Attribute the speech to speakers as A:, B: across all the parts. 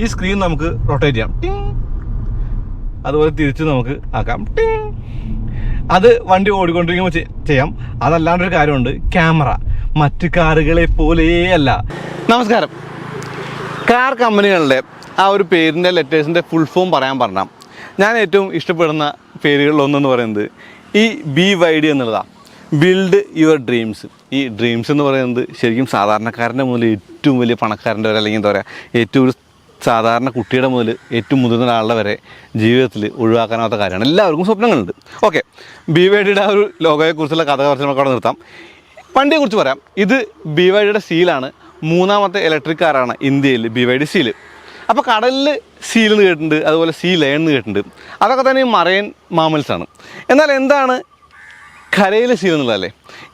A: ഈ സ്ക്രീൻ നമുക്ക് റൊട്ടേറ്റ് ചെയ്യാം, ടിങ്. അതുപോലെ തിരിച്ച് നമുക്ക് ആക്കാം, ടിങ്. അത് വണ്ടി ഓടിക്കൊണ്ടിരിക്കുമ്പോൾ ചെയ്യാം. അതല്ലാണ്ടൊരു കാര്യമുണ്ട്, ക്യാമറ മറ്റ് കാറുകളെ പോലെയല്ല. നമസ്കാരം. കാർ കമ്പനികളുടെ ആ ഒരു പേരിൻ്റെ ലെറ്റേഴ്സിൻ്റെ ഫുൾ ഫോം പറയാൻ പറഞ്ഞാൽ ഞാൻ ഏറ്റവും ഇഷ്ടപ്പെടുന്ന പേരുകളിലൊന്നെന്ന് പറയുന്നത് ഈ BYD എന്നുള്ളതാണ്. Build your dreams. ഈ ഡ്രീംസ് എന്ന് പറയുന്നത് ശരിക്കും സാധാരണക്കാരൻ്റെ മുതൽ ഏറ്റവും വലിയ പണക്കാരൻ്റെ വരെ, അല്ലെങ്കിൽ എന്താ പറയുക, ഏറ്റവും ഒരു സാധാരണ കുട്ടിയുടെ മുതൽ ഏറ്റവും മുതിർന്ന ആളുടെ വരെ ജീവിതത്തിൽ ഒഴിവാക്കാനാവാത്ത കാര്യമാണ്. എല്ലാവർക്കും സ്വപ്നങ്ങളുണ്ട്. ഓക്കെ, BYDയുടെ ആ ഒരു ലോഗോയെക്കുറിച്ചുള്ള കഥ കുറച്ച് നമുക്ക് അവിടെ നിർത്താം. വണ്ടിയെക്കുറിച്ച് പറയാം. ഇത് BYDയുടെ സീലാണ്. മൂന്നാമത്തെ ഇലക്ട്രിക് കാറാണ് ഇന്ത്യയിൽ BYD സീല്. അപ്പോൾ കടലിൽ സീൽ എന്ന് കേട്ടിട്ടുണ്ട്, അതുപോലെ സീ ലയൺ എന്ന് കേട്ടിട്ടുണ്ട്. അതൊക്കെ തന്നെ ഈ മറൈൻ മാമൽസാണ്. എന്നാൽ എന്താണ് കരയിലെ സീൽ എന്നുള്ളതല്ലേ?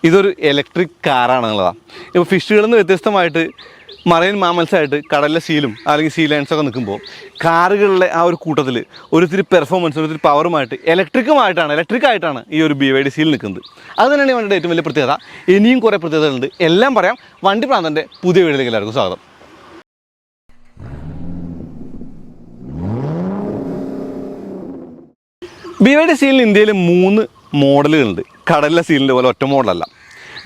A: ഇതൊരു ഇലക്ട്രിക് കാറാണെന്നുള്ളതാണ്. ഇപ്പോൾ ഫിഷുകളിൽ നിന്ന് വ്യത്യസ്തമായിട്ട് മറൈൻ മാമൽസായിട്ട് കടലിലെ സീലും അല്ലെങ്കിൽ സീ ലയൺസൊക്കെ നിൽക്കുമ്പോൾ കാറുകളിലെ ആ ഒരു കൂട്ടത്തിൽ ഒരിത്തിരി പെർഫോമൻസ്, ഒരിത്തിരി പവറുമായിട്ട് ഇലക്ട്രിക്കായിട്ടാണ് ഈ ഒരു BYD സീൽ നിൽക്കുന്നത്. അത് തന്നെയാണ് വണ്ടിയുടെ ഏറ്റവും വലിയ പ്രത്യേകത. ഇനിയും കുറേ പ്രത്യേകതകളുണ്ട്, എല്ലാം പറയാം. വണ്ടി പ്രാന്തൻ്റെ പുതിയ വീഡിയോയിലേക്ക് എല്ലാവർക്കും സ്വാഗതം. BYD സീലിന് ഇന്ത്യയിൽ 3 മോഡലുകളുണ്ട്. കടലിലെ സീലിൻ്റെ പോലെ ഒറ്റ മോഡലല്ല.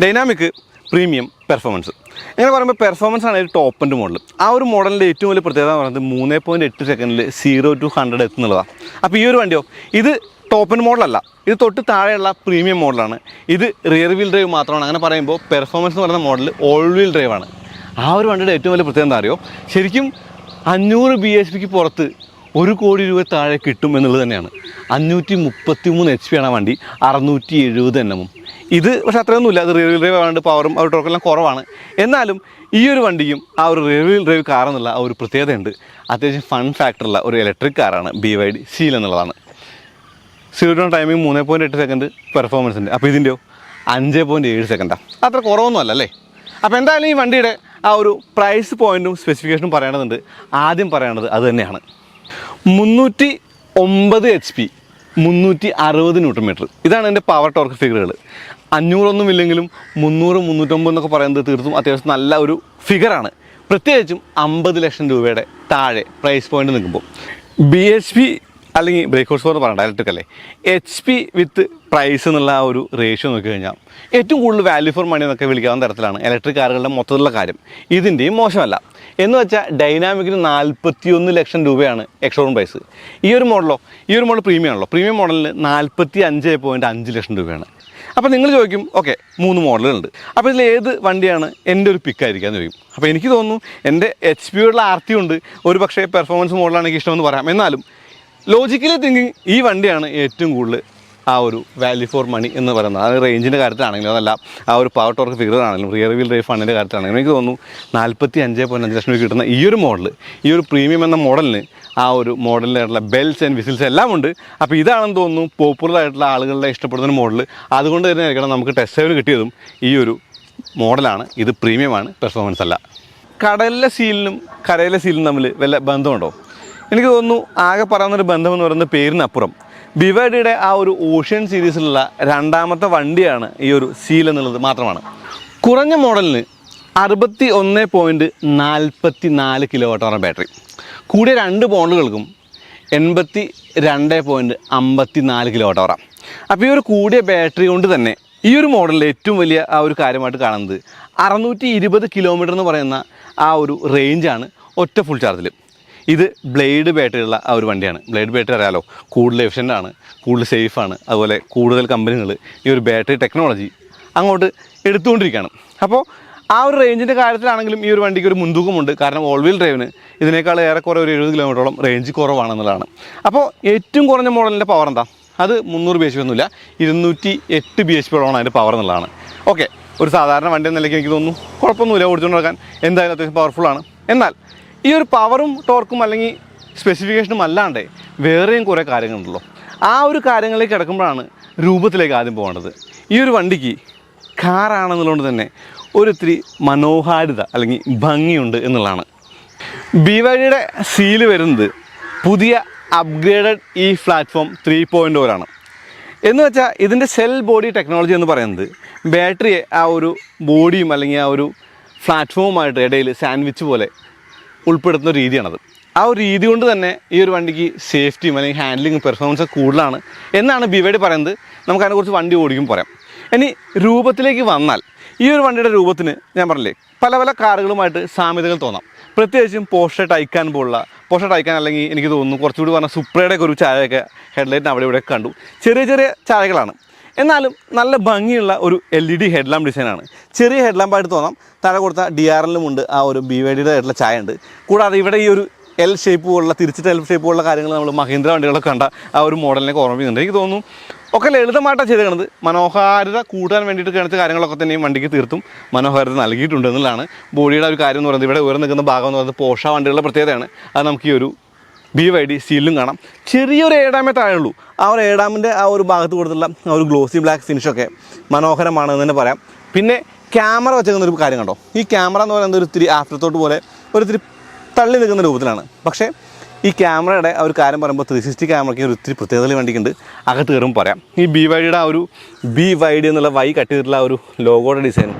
A: Dynamic, premium, performance. ഇങ്ങനെ പറയുമ്പോൾ പെർഫോമൻസ് ആണ് ഒരു ടോപ്പ് എൻഡ് മോഡൽ. ആ ഒരു മോഡലിൻ്റെ ഏറ്റവും വലിയ പ്രത്യേകത എന്ന് പറയുന്നത് 3.8 സെക്കൻഡിൽ 0 to 100 എത്തുന്നുള്ളതാണ്. അപ്പോൾ ഈ ഒരു വണ്ടിയോ, ഇത് ടോപ്പ് എൻഡ് മോഡലല്ല, ഇത് തൊട്ട് താഴെയുള്ള പ്രീമിയം മോഡലാണ്. ഇത് റിയർ വീൽ ഡ്രൈവ് മാത്രമാണ്. അങ്ങനെ പറയുമ്പോൾ പെർഫോമൻസ് എന്ന് പറയുന്ന മോഡൽ ഓൾ വീൽ ഡ്രൈവ് ആണ്. ആ ഒരു വണ്ടിയുടെ ഏറ്റവും വലിയ പ്രത്യേകത എന്താ അറിയോ? ശരിക്കും 500 bhpക്ക് പുറത്ത് 1 കോടി രൂപ താഴെ കിട്ടും എന്നുള്ളത് തന്നെയാണ്. 533 HP ആണ് വണ്ടി, 670 Nm. ഇത് പക്ഷേ അത്രയൊന്നുമില്ല. അത് റിയർ വീൽ ഡ്രൈവ് ആയതുകൊണ്ട് പവറും ആ ഒരു ടോർക്കെല്ലാം കുറവാണ്. എന്നാലും ഈ ഒരു വണ്ടിക്കും ആ ഒരു റിയർ വീൽ ഡ്രൈവ് കാർ എന്നുള്ള ആ ഒരു പ്രത്യേകതയുണ്ട്. അത്യാവശ്യം ഫൺ ഫാക്ടറുള്ള ഒരു ഇലക്ട്രിക് കാറാണ് BYD സീൽ എന്നുള്ളതാണ്. 0 ടൈമിങ് 3.8 സെക്കൻഡ് പെർഫോമൻസ് ഉണ്ട്. അപ്പോൾ ഇതിൻ്റെയോ 5.7 സെക്കൻഡാണ്. അത്ര കുറവൊന്നുമല്ല അല്ലേ? അപ്പോൾ എന്തായാലും ഈ വണ്ടിയുടെ ആ ഒരു പ്രൈസ് പോയിൻറ്റും സ്പെസിഫിക്കേഷനും പറയേണ്ടതുണ്ട്. ആദ്യം പറയേണ്ടത് അത് തന്നെയാണ്. 309 HP, 360 Nm. ഇതാണ് എൻ്റെ പവർ ടോർക്ക് ഫിഗറുകൾ. 500 ഇല്ലെങ്കിലും 300, 309 എന്നൊക്കെ പറയുന്നത് തീർത്തും അത്യാവശ്യം നല്ല ഒരു ഫിഗറാണ്. പ്രത്യേകിച്ചും 50 ലക്ഷം രൂപയുടെ താഴെ പ്രൈസ് പോയിന്റ് നിൽക്കുമ്പോൾ. BHP അല്ലെങ്കിൽ ബ്രേക്ക് ഹോഴ്സ് പവർ പറയണ്ട, ഇലക്ട്രിക് അല്ലേ. HP വിത്ത് പ്രൈസ് എന്നുള്ള ആ ഒരു റേഷ്യോ നോക്കിക്കഴിഞ്ഞാൽ ഏറ്റവും കൂടുതൽ വാല്യൂ ഫോർ മണി എന്നൊക്കെ വിളിക്കാവുന്ന തരത്തിലാണ് ഇലക്ട്രിക് കാറുകളുടെ മൊത്തത്തിലുള്ള കാര്യം. ഇതിൻ്റെയും മോശമല്ല. എന്ന് വെച്ചാൽ ഡൈനാമിക്കിന് 41 ലക്ഷം രൂപയാണ് എക്സ്ഷോറൂം പ്രൈസ്. ഈ ഒരു മോഡൽ പ്രീമിയം ആണല്ലോ. പ്രീമിയം മോഡലിന് 45.5 ലക്ഷം രൂപയാണ്. അപ്പോൾ നിങ്ങൾ ചോദിക്കും, ഓക്കെ 3 മോഡലുകളുണ്ട്, അപ്പോൾ ഇതിൽ ഏത് വണ്ടിയാണ് എൻ്റെ ഒരു പിക്കായിരിക്കുക എന്ന് ചോദിക്കും. അപ്പോൾ എനിക്ക് തോന്നുന്നു എൻ്റെ HP RT ഉണ്ട്, ഒരു പക്ഷേ പെർഫോമൻസ് മോഡലാണ് എനിക്ക് ഇഷ്ടമെന്ന് പറയാം. എന്നാലും ലോജിക്കലി തിങ്കിങ് ഈ വണ്ടിയാണ് ഏറ്റവും കൂടുതൽ ആ ഒരു വാല്യൂ ഫോർ മണി എന്ന് പറയുന്നത്. അത് റേഞ്ചിൻ്റെ കാര്യത്തിലാണെങ്കിലും അതല്ല ആ ഒരു പവർ ടോർക്ക് ഫിഗറാണെങ്കിലും റിയർ വീൽ ഡ്രൈവ് ഫണ്ടിൻ്റെ കാര്യത്തിലാണെങ്കിലും എനിക്ക് തോന്നുന്നു 45.5 ലക്ഷം രൂപ കിട്ടുന്ന ഈ ഒരു മോഡൽ, ഈ ഒരു പ്രീമിയം എന്ന മോഡലിന് ആ ഒരു മോഡലിനായിട്ടുള്ള ബെൽസ് ആൻഡ് വിസിൽസ് എല്ലാം ഉണ്ട്. അപ്പോൾ ഇതാണെന്ന് തോന്നുന്നു പോപ്പുലറായിട്ടുള്ള ആളുകളുടെ ഇഷ്ടപ്പെടുന്ന മോഡൽ. അതുകൊണ്ട് തന്നെ ആയിരിക്കണം നമുക്ക് ടെസ്റ്റ് ഡ്രൈവിന് കിട്ടിയതും ഈ ഒരു മോഡലാണ്. ഇത് പ്രീമിയമാണ്, പെർഫോമൻസ് അല്ല. കടലിലെ സീലിനും കരയിലെ സീലിനും തമ്മിൽ വല്ല ബന്ധമുണ്ടോ? എനിക്ക് തോന്നുന്നു ആകെ പറയുന്നൊരു ബന്ധമെന്ന് പറയുന്നത് പേരിനപ്പുറം BYDയുടെ ആ ഒരു ഓഷ്യൻ സീരീസിലുള്ള 2ാമത്തെ വണ്ടിയാണ് ഈ ഒരു സീൽ എന്നുള്ളത് മാത്രമാണ്. കുറഞ്ഞ മോഡലിന് 61.44 kWh ബാറ്ററി, കൂടിയ 2 മോഡലുകൾക്കും 82.54 kWh. അപ്പോൾ ഈ ഒരു കൂടിയ ബാറ്ററി കൊണ്ട് തന്നെ ഈ ഒരു മോഡലിൽ ഏറ്റവും വലിയ ആ ഒരു കാര്യമായിട്ട് കാണുന്നത് 620 കിലോമീറ്റർ എന്ന് പറയുന്ന ആ ഒരു റേഞ്ചാണ് ഒറ്റ ഫുൾ ചാർജിൽ. ഇത് ബ്ലേഡ് ബാറ്ററിയുള്ള ആ ഒരു വണ്ടിയാണ്. ബ്ലേഡ് ബാറ്ററി അറിയാലോ, കൂടുതൽ എഫിഷ്യൻ്റാണ്, കൂടുതൽ സേഫാണ്. അതുപോലെ കൂടുതൽ കമ്പനികൾ ഈ ഒരു ബാറ്ററി ടെക്നോളജി അങ്ങോട്ട് എടുത്തുകൊണ്ടിരിക്കുകയാണ്. അപ്പോൾ ആ ഒരു റേഞ്ചിൻ്റെ കാര്യത്തിലാണെങ്കിലും ഈ ഒരു വണ്ടിക്ക് ഒരു മുൻതൂക്കമുണ്ട്. കാരണം ഓൾ വീൽ ഡ്രൈവിന് ഇതിനേക്കാൾ ഏറെക്കുറെ ഒരു 70 കിലോമീറ്ററോളം റേഞ്ച് കുറവാണെന്നുള്ളതാണ്. അപ്പോൾ ഏറ്റവും കുറഞ്ഞ മോഡലിൻ്റെ പവർ എന്താ? അത് 300 bhp ഒന്നുമില്ല, 208 bhp അതിൻ്റെ പവർ എന്നുള്ളതാണ്. ഓക്കെ, ഒരു സാധാരണ വണ്ടി എന്ന നിലയ്ക്ക് എനിക്ക് തോന്നുന്നു കുഴപ്പമൊന്നുമില്ല, ഓടിച്ചുകൊണ്ട് നടക്കാൻ എന്തായാലും അത്യാവശ്യം പവർഫുള്ളാണ്. എന്നാൽ ഈ ഒരു പവറും ടോർക്കും അല്ലെങ്കിൽ സ്പെസിഫിക്കേഷനും അല്ലാണ്ട് വേറെയും കുറേ കാര്യങ്ങളുണ്ടല്ലോ. ആ ഒരു കാര്യങ്ങളിലേക്ക് കിടക്കുമ്പോഴാണ് രൂപത്തിലേക്ക് ആദ്യം പോകേണ്ടത്. ഈ ഒരു വണ്ടിക്ക് കാറാണെന്നുള്ളത് തന്നെ ഒരിത്തിരി മനോഹാരിത അല്ലെങ്കിൽ ഭംഗിയുണ്ട് എന്നുള്ളതാണ്. BYDയുടെ സീല് വരുന്നത് പുതിയ അപ്ഗ്രേഡഡ് ഈ പ്ലാറ്റ്ഫോം 3.0 എന്ന് വെച്ചാൽ ഇതിൻ്റെ സെൽ ബോഡി ടെക്നോളജി എന്ന് പറയുന്നത് ബാറ്ററിയെ ആ ഒരു ബോഡിയും അല്ലെങ്കിൽ ആ ഒരു പ്ലാറ്റ്ഫോമുമായിട്ട് ഇടയിൽ സാൻഡ്വിച്ച് പോലെ ഉൾപ്പെടുത്തുന്ന രീതിയാണത്. ആ ഒരു രീതി കൊണ്ട് തന്നെ ഈ ഒരു വണ്ടിക്ക് സേഫ്റ്റിയും അല്ലെങ്കിൽ ഹാൻഡ്ലിങ്ങും പെർഫോമൻസ് കൂടുതലാണ് എന്നാണ് BYD പറയുന്നത്. നമുക്കതിനെക്കുറിച്ച് വണ്ടി ഓടിക്കും പറയാം. ഇനി രൂപത്തിലേക്ക് വന്നാൽ ഈ ഒരു വണ്ടിയുടെ രൂപത്തിന് ഞാൻ പറഞ്ഞില്ലേ പല പല കാറുകളുമായിട്ട് സാമ്യതകൾ തോന്നാം. പ്രത്യേകിച്ചും പോർഷെ ടൈക്കാൻ പോലുള്ള പോർഷെ ടൈക്കാൻ അല്ലെങ്കിൽ എനിക്ക് തോന്നുന്നു കുറച്ചുകൂടി പറഞ്ഞാൽ സുപ്രയുടെയൊക്കെ ഒരു ചായയൊക്കെ ഹെഡ്ലൈറ്റിന് അവിടെ ഇവിടെ കണ്ടു. ചെറിയ ചെറിയ ചായകളാണ്, എന്നാലും നല്ല ഭംഗിയുള്ള ഒരു LED ഹെഡ്ലാമ്പ് ഡിസൈനാണ്. ചെറിയ ഹെഡ്ലാമ്പായിട്ട് തോന്നാം. താഴെ കൊടുത്ത DRLലും ഉണ്ട് ആ ഒരു BYDയുടെ ആയിട്ടുള്ള ചായ ഉണ്ട്. കൂടാതെ ഇവിടെ ഈ ഒരു L ഷേപ്പ് പോലുള്ള തിരിച്ചിട്ട് L ഷേപ്പ് പോലുള്ള കാര്യങ്ങൾ നമ്മൾ മഹീന്ദ്ര വണ്ടികളൊക്കെ കണ്ട ആ ഒരു മോഡലിനൊക്കെ ഓർമ്മിക്കുന്നുണ്ട്. എനിക്ക് തോന്നുന്നു ഒക്കെ ലളിതമായിട്ടാണ് ചെയ്തേക്കുന്നത്. മനോഹാരിത കൂട്ടാൻ വേണ്ടിയിട്ട് കാണിച്ച കാര്യങ്ങളൊക്കെ തന്നെയും വണ്ടിക്ക് തീർത്തും മനോഹാരിത നൽകിയിട്ടുണ്ട് എന്നുള്ളതാണ്. ബോഡിയുടെ ഒരു കാര്യം എന്ന് പറയുന്നത് ഇവിടെ ഉയർന്നു നിൽക്കുന്ന ഭാഗം എന്ന് പറയുന്നത് പോർഷ വണ്ടികളുടെ പ്രത്യേകതയാണ്. അത് നമുക്ക് ഈ ഒരു BYD സീലിലും കാണാം. ചെറിയൊരു ഏഡാമേ താഴെയുള്ളൂ. ആ ഒരു ഏഡാമിൻ്റെ ആ ഒരു ഭാഗത്ത് കൊടുത്തുള്ള ആ ഒരു ഗ്ലോസി ബ്ലാക്ക് ഫിനിഷൊക്കെ മനോഹരമാണെന്ന് തന്നെ പറയാം. പിന്നെ ക്യാമറ വെച്ചേക്കുന്നൊരു കാര്യം കണ്ടോ. ഈ ക്യാമറ എന്ന് പറയുന്നത് ഒരു ഇത്തിരി ആഫ്റ്റർ തോട്ട് പോലെ ഒരു ഇത്തിരി തള്ളി നിൽക്കുന്ന രൂപത്തിലാണ്. പക്ഷേ ഈ ക്യാമറയുടെ ആ ഒരു കാര്യം പറയുമ്പോൾ 360 ക്യാമറയ്ക്ക് ഒരു ഒത്തിരി പ്രത്യേകത വണ്ടിക്കുണ്ട്. അകത്ത് കയറുമ്പോൾ പറയാം. ഈ BYDയുടെ ആ ഒരു BYD എന്നുള്ള വൈ കട്ട് ചെയ്തിട്ടുള്ള ആ ഒരു ലോഗോയുടെ ഡിസൈനും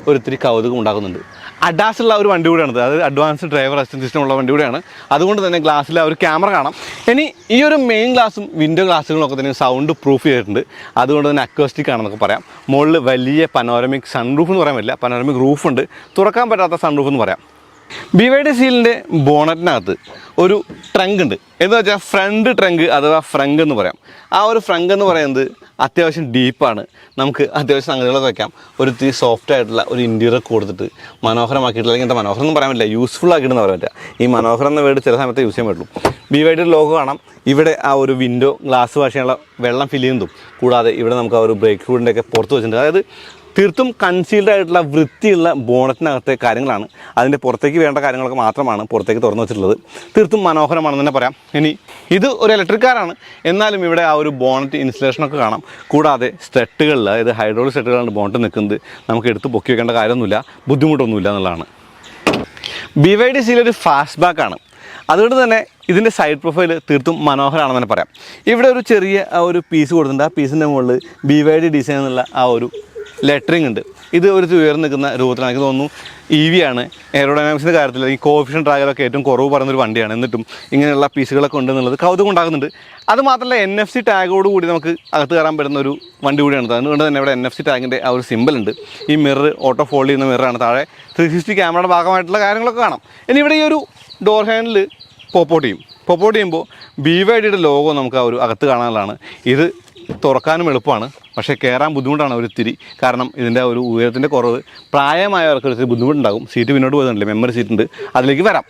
A: ഒരിത്തിരി കൗതുകം ഉണ്ടാക്കുന്നുണ്ട്. അഡാസ് ഉള്ള ഒരു വണ്ടി കൂടെയാണത്. അത് അഡ്വാൻസ്ഡ് ഡ്രൈവർ അസിസ്റ്റൻറ്റ് സിസ്റ്റം ഉള്ള വണ്ടി കൂടെയാണ്. അതുകൊണ്ട് തന്നെ ഗ്ലാസ്സിൽ ആ ഒരു ക്യാമറ കാണാം. ഇനി ഈ ഒരു മെയിൻ ഗ്ലാസും വിൻഡോ ഗ്ലാസ്സുകളൊക്കെ തന്നെ സൗണ്ട് പ്രൂഫ് ചെയ്തിട്ടുണ്ട്. അതുകൊണ്ട് തന്നെ അക്വസ്റ്റിക് ആണെന്നൊക്കെ പറയാം. മുകളിൽ വലിയ പനോരമിക് സൺറൂഫ് എന്ന് പറയാൻ പറ്റില്ല, പനോരമിക് റൂഫുണ്ട്. തുറക്കാൻ പറ്റാത്ത സൺറൂഫ് എന്ന് പറയാം. BYD സീലിൻ്റെ ബോണറ്റിനകത്ത് ഒരു ട്രങ്ക് ഉണ്ട്. എന്ന് വെച്ചാൽ ഫ്രണ്ട് ട്രങ്ക് അഥവാ ഫ്രങ്ക് എന്ന് പറയാം. ആ ഒരു ഫ്രങ്ക് എന്ന് പറയുന്നത് അത്യാവശ്യം ഡീപ്പാണ്. നമുക്ക് അത്യാവശ്യം സംഗതികളൊക്കെ വയ്ക്കാം. ഒരു ഇത്തിരി സോഫ്റ്റ് ആയിട്ടുള്ള ഒരു ഇൻറ്റീരിയർ കൊടുത്തിട്ട് മനോഹരമാക്കിയിട്ടുള്ള അല്ലെങ്കിൽ എന്താ മനോഹരം എന്ന് പറയാൻ പറ്റില്ല, യൂസ്ഫുൾ ആക്കിയിട്ടെന്ന് പറയാൻ പറ്റില്ല. ഈ മനോഹരം എന്ന വേർഡ് ചില സമയത്ത് യൂസ് ചെയ്യാൻ പറ്റുള്ളൂ. BYD ലോഗോ കാണാം. ഇവിടെ ആ ഒരു വിൻഡോ ഗ്ലാസ് വാഷ് ചെയ്യാനുള്ള വെള്ളം ഫില്ല് ചെയ്യുന്നതും കൂടാതെ ഇവിടെ നമുക്ക് ആ ഒരു ബ്രേക്ക് ഫുഡിൻ്റെ ഒക്കെ പുറത്ത് വെച്ചിട്ടുണ്ട്. അതായത് തീർത്തും കൺസീൽഡ് ആയിട്ടുള്ള വൃത്തിയുള്ള ബോണറ്റിനകത്തെ കാര്യങ്ങളാണ്. അതിൻ്റെ പുറത്തേക്ക് വേണ്ട കാര്യങ്ങളൊക്കെ മാത്രമാണ് പുറത്തേക്ക് തുറന്നു വെച്ചിട്ടുള്ളത്. തീർത്തും മനോഹരമാണെന്ന് തന്നെ പറയാം. ഇനി ഇത് ഒരു ഇലക്ട്രിക് കാറാണ്, എന്നാലും ഇവിടെ ആ ഒരു ബോണറ്റ് ഇൻസ്റ്റലേഷനൊക്കെ കാണാം. കൂടാതെ സ്റ്റെട്ടുകളിൽ, അതായത് ഹൈഡ്രോളിക് സ്റ്റെട്ടുകളാണ് ബോണറ്റ് നിൽക്കുന്നത്. നമുക്ക് എടുത്ത് പൊക്കി വെക്കേണ്ട കാര്യമൊന്നുമില്ല, ബുദ്ധിമുട്ടൊന്നുമില്ല എന്നുള്ളതാണ്. BYD സീലൊരു ഫാസ്റ്റ് ബാക്കാണ്. അതുകൊണ്ട് തന്നെ ഇതിൻ്റെ സൈഡ് പ്രൊഫൈൽ തീർത്തും മനോഹരമാണെന്ന് തന്നെ പറയാം. ഇവിടെ ഒരു ചെറിയ ആ ഒരു പീസ് കൊടുത്തിട്ടുണ്ട്. ആ പീസിൻ്റെ മുകളിൽ BYD ഡിസൈൻ എന്നുള്ള ആ ഒരു ലെറ്ററിങ് ഉണ്ട്. ഇത് ഒരു ഉയർന്നു നിൽക്കുന്ന രൂപത്തിലാണ്. എനിക്ക് തോന്നുന്നു EV ആണ്. എയറോഡൈനാമിക്സിൻ്റെ കാര്യത്തിൽ ഈ കോഫിഷ്യൻ ഡ്രാഗറൊക്കെ ഏറ്റവും കുറവ് പറയുന്നൊരു വണ്ടിയാണ്. എന്നിട്ടും ഇങ്ങനെയുള്ള പീസുകളൊക്കെ ഉണ്ടെന്നുള്ളത് കൗതുകം ഉണ്ടാകുന്നുണ്ട്. അതുമാത്രമല്ല NFC ടാഗോട് കൂടി നമുക്ക് അകത്ത് കയറാൻ പറ്റുന്ന ഒരു വണ്ടി കൂടിയാണ്. അതുകൊണ്ട് തന്നെ ഇവിടെ NFC ടാഗിൻ്റെ ആ ഒരു സിമ്പിൾ ഉണ്ട്. ഈ മിറർ ഓട്ടോ ഫോൾഡ് ചെയ്യുന്ന മിററാണ്. താഴെ 360 ക്യാമറയുടെ ഭാഗമായിട്ടുള്ള കാര്യങ്ങളൊക്കെ കാണാം. ഇനി ഇവിടെ ഈ ഒരു ഡോർ ഹാൻഡിൽ പോപ്പൗട്ട് ചെയ്യുമ്പോൾ BYDയുടെ ലോഗോ നമുക്ക് ആ ഒരു അകത്ത് കാണാനുള്ളതാണ്. ഇത് തുറക്കാനും എളുപ്പമാണ്, പക്ഷേ കയറാൻ ബുദ്ധിമുട്ടാണ് ഒരു ഇത്തിരി. കാരണം ഇതിൻ്റെ ഒരു ഉയരത്തിൻ്റെ കുറവ് പ്രായമായവർക്ക് ഒരു ബുദ്ധിമുട്ടുണ്ടാകും. സീറ്റ് പിന്നോട്ട് പോയതുണ്ടല്ലേ, മെമ്മറി സീറ്റ് ഉണ്ട്, അതിലേക്ക് വരാം.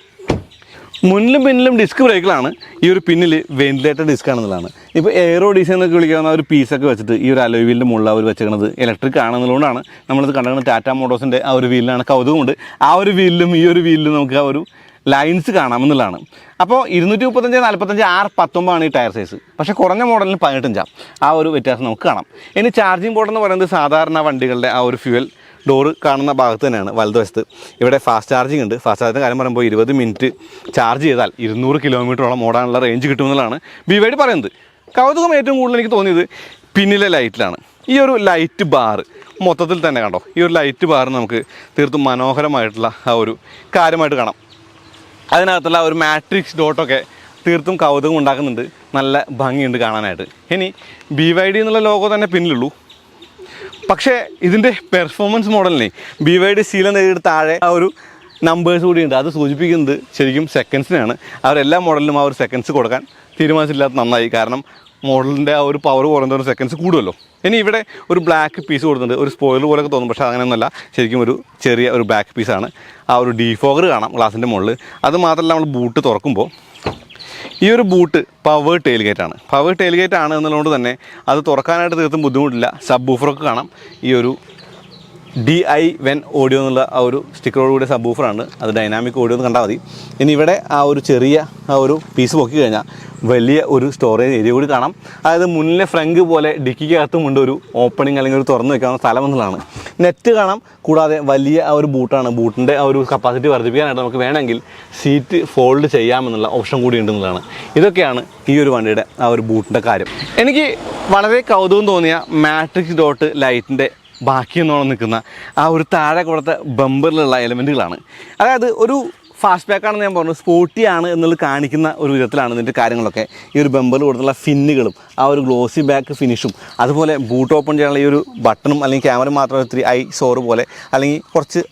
A: മുന്നിലും പിന്നിലും ഡിസ്ക് ബ്രേക്കിലാണ്. ഈ ഒരു പിന്നിൽ വെന്റിലേറ്റർ ഡിസ്ക് ആണെന്നുള്ളതാണ്. ഇപ്പോൾ എയറോ ഡിസൈൻ എന്നൊക്കെ വിളിക്കാവുന്ന ഒരു പീസൊക്കെ വെച്ചിട്ട് ഈ ഒരു അലോയ് വീലിൻ്റെ മുകളിൽ അവർ വെച്ചേക്കുന്നത് ഇലക്ട്രിക് ആണെന്നുള്ളതുകൊണ്ടാണ് നമ്മളിത് കണ്ടത്. ടാറ്റ മോട്ടോഴ്സിൻ്റെ ആ ഒരു വീലിലാണ് കൗതുകമുണ്ട്. ആ ഒരു വീലിലും ഈ ഒരു വീലിലും നമുക്ക് ആ ഒരു ലൈൻസ് കാണാമെന്നുള്ളതാണ്. അപ്പോൾ 235, 45, 6, 19 ഈ ടയർ സൈസ്. പക്ഷേ കുറഞ്ഞ മോഡലിന് 18 ആ ഒരു വ്യത്യാസം നമുക്ക് കാണാം. ഇനി ചാർജിങ് പോർട്ട് എന്ന് പറയുന്നത് സാധാരണ വണ്ടികളുടെ ആ ഒരു ഫ്യൂവൽ ഡോറ് കാണുന്ന ഭാഗത്ത് തന്നെയാണ് വലതുവശത്ത്. ഇവിടെ ഫാസ്റ്റ് ചാർജിങ് ഉണ്ട്. ഫാസ്റ്റ് ചാർജിൻ്റെ കാര്യം പറയുമ്പോൾ 20 മിനിറ്റ് ചാർജ് ചെയ്താൽ 200 കിലോമീറ്ററോളം ഓടാനുള്ള റേഞ്ച് കിട്ടുമെന്നുള്ളതാണ് BYD പറയുന്നത്. കൗതുകം ഏറ്റവും കൂടുതൽ എനിക്ക് തോന്നിയത് പിന്നിലെ ലൈറ്റിലാണ്. ഈ ഒരു ലൈറ്റ് ബാർ മൊത്തത്തിൽ തന്നെ കണ്ടോ. ഈ ഒരു ലൈറ്റ് ബാർ നമുക്ക് തീർത്തും മനോഹരമായിട്ടുള്ള ആ ഒരു കാര്യമായിട്ട് കാണാം. അതിനകത്തുള്ള ഒരു മാട്രിക്സ് ഡോട്ടൊക്കെ തീർത്തും കൗതുകം ഉണ്ടാക്കുന്നുണ്ട്. നല്ല ഭംഗിയുണ്ട് കാണാനായിട്ട്. ഇനി BYD എന്നുള്ള ലോഗോ തന്നെ പിന്നിലുള്ളൂ. പക്ഷേ ഇതിൻ്റെ പെർഫോമൻസ് മോഡലിനെ BYD സീൽ നേരിട്ട് താഴെ ആ ഒരു നമ്പേഴ്സ് കൂടിയുണ്ട്. അത് സൂചിപ്പിക്കുന്നത് ശരിക്കും സെക്കൻഡ്സിനാണ്. അവരെല്ലാ മോഡലിലും ആ ഒരു സെക്കൻഡ്സ് കൊടുക്കാൻ തീരുമാനിച്ചില്ലാത്ത നന്നായി. കാരണം മോഡലിൻ്റെ ആ ഒരു പവർ കുറഞ്ഞ സെക്കൻഡ്സ് കൂടുമല്ലോ. ഇനി ഇവിടെ ഒരു ബ്ലാക്ക് പീസ് കൊടുത്തിട്ടുണ്ട്. ഒരു സ്പോയിലർ പോലെയൊക്കെ തോന്നും, പക്ഷേ അങ്ങനെയൊന്നുമല്ല. ശരിക്കും ഒരു ചെറിയ ഒരു ബ്ലാക്ക് പീസാണ്. ആ ഒരു ഡീഫോഗർ കാണാം ഗ്ലാസിൻ്റെ മുകളിൽ. അത് മാത്രമല്ല, നമ്മൾ ബൂട്ട് തുറക്കുമ്പോൾ ഈ ഒരു ബൂട്ട് പവർ ടെയിൽ ഗേറ്റാണ്. പവർ ടെയിൽ ഗേറ്റ് ആണ് എന്നുള്ളതുകൊണ്ട് തന്നെ അത് തുറക്കാനായിട്ട് തീർത്തും ബുദ്ധിമുട്ടില്ല. സബ് വൂഫറൊക്കെ കാണാം. ഈ ഒരു DI വെൻ ഓഡിയോ എന്നുള്ള ആ ഒരു സ്റ്റിക്കറോട് കൂടിയ സബ് വൂഫറാണ്. അത് ഡൈനാമിക് ഓഡിയോ എന്ന് കണ്ടാൽ മതി. ഇനി ഇവിടെ ആ ഒരു ചെറിയ ആ ഒരു പീസ് പൊക്കി കഴിഞ്ഞാൽ വലിയ ഒരു സ്റ്റോറേജ് ഏരിയ കൂടി കാണാം. അതായത് മുന്നിലെ ഫ്രങ്ക് പോലെ ഡിക്കിക്കകത്തുമുണ്ട് ഒരു ഓപ്പണിങ് അല്ലെങ്കിൽ ഒരു തുറന്ന് വെക്കാവുന്ന സ്ഥലം എന്നുള്ളതാണ്. നെറ്റ് കാണാം. കൂടാതെ വലിയ ആ ഒരു ബൂട്ടാണ്. ബൂട്ടിൻ്റെ ആ ഒരു കപ്പാസിറ്റി വർദ്ധിപ്പിക്കാനായിട്ട് നമുക്ക് വേണമെങ്കിൽ സീറ്റ് ഫോൾഡ് ചെയ്യാമെന്നുള്ള ഓപ്ഷൻ കൂടി ഉണ്ടെന്നുള്ളതാണ്. ഇതൊക്കെയാണ് ഈ ഒരു വണ്ടിയുടെ ആ ഒരു ബൂട്ടിൻ്റെ കാര്യം. എനിക്ക് വളരെ കൗതുകം തോന്നിയ മാട്രിക്സ് ഡോട്ട് ലൈറ്റിൻ്റെ ബാക്കി എന്നോണം നിൽക്കുന്ന ആ ഒരു താഴെ കൊടുത്ത ബമ്പറിലുള്ള എലമെൻറ്റുകളാണ്. അതായത് ഒരു ഫാസ്റ്റ് ബാക്കാണെന്ന് ഞാൻ പറഞ്ഞു, സ്പോർട്ടി ആണ് എന്നുള്ളത് കാണിക്കുന്ന ഒരു വിധത്തിലാണ് ഇതിൻ്റെ കാര്യങ്ങളൊക്കെ. ഈ ഒരു ബമ്പറിൽ കൊടുത്തുള്ള ഫിന്നുകളും ആ ഒരു ഗ്ലോസി ബാക്ക് ഫിനിഷും അതുപോലെ ബൂട്ട് ഓപ്പൺ ചെയ്യാനുള്ള ഈ ഒരു ബട്ടണും അല്ലെങ്കിൽ ക്യാമറ മാത്രം ഇത്തിരി സോറ് പോലെ അല്ലെങ്കിൽ കുറച്ച്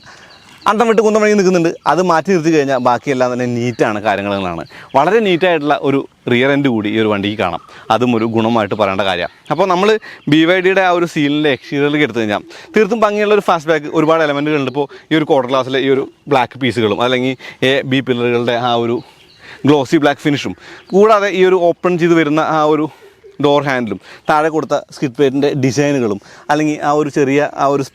A: അന്തം വിട്ട് കുന്തം വഴി നിൽക്കുന്നുണ്ട്. അത് മാറ്റി നിർത്തി കഴിഞ്ഞാൽ ബാക്കിയെല്ലാം തന്നെ നീറ്റാണ് കാര്യങ്ങളാണ്. വളരെ നീറ്റായിട്ടുള്ള ഒരു റിയർ എൻഡ് കൂടി ഈ ഒരു വണ്ടിക്ക് കാണാം. അതും ഒരു ഗുണമായിട്ട് പറയേണ്ട കാര്യമാണ്. അപ്പോൾ നമ്മൾ BYDയുടെ ആ ഒരു സീലിൻ്റെ എക്സ്റ്റീരിയറിലേക്ക് എടുത്തു കഴിഞ്ഞാൽ തീർത്തും ഭംഗിയുള്ള ഒരു ഫാസ്റ്റ് ബാക്ക്, ഒരുപാട് എലമെൻറ്റുകളുണ്ട്. ഇപ്പോൾ ഈ ഒരു ക്വാർട്ടർ ഗ്ലാസ്സിലെ ഈ ഒരു ബ്ലാക്ക് പീസുകളും അല്ലെങ്കിൽ B പില്ലറുകളുടെ ആ ഒരു ഗ്ലോസി ബ്ലാക്ക് ഫിനിഷും കൂടാതെ ഈ ഒരു ഓപ്പൺ ചെയ്ത് വരുന്ന ആ ഒരു ഡോർ ഹാൻഡിലും താഴെ കൊടുത്ത സ്കിഡ് പ്ലേറ്റിൻ്റെ ഡിസൈനുകളും അല്ലെങ്കിൽ ആ ഒരു ചെറിയ ആ ഒരു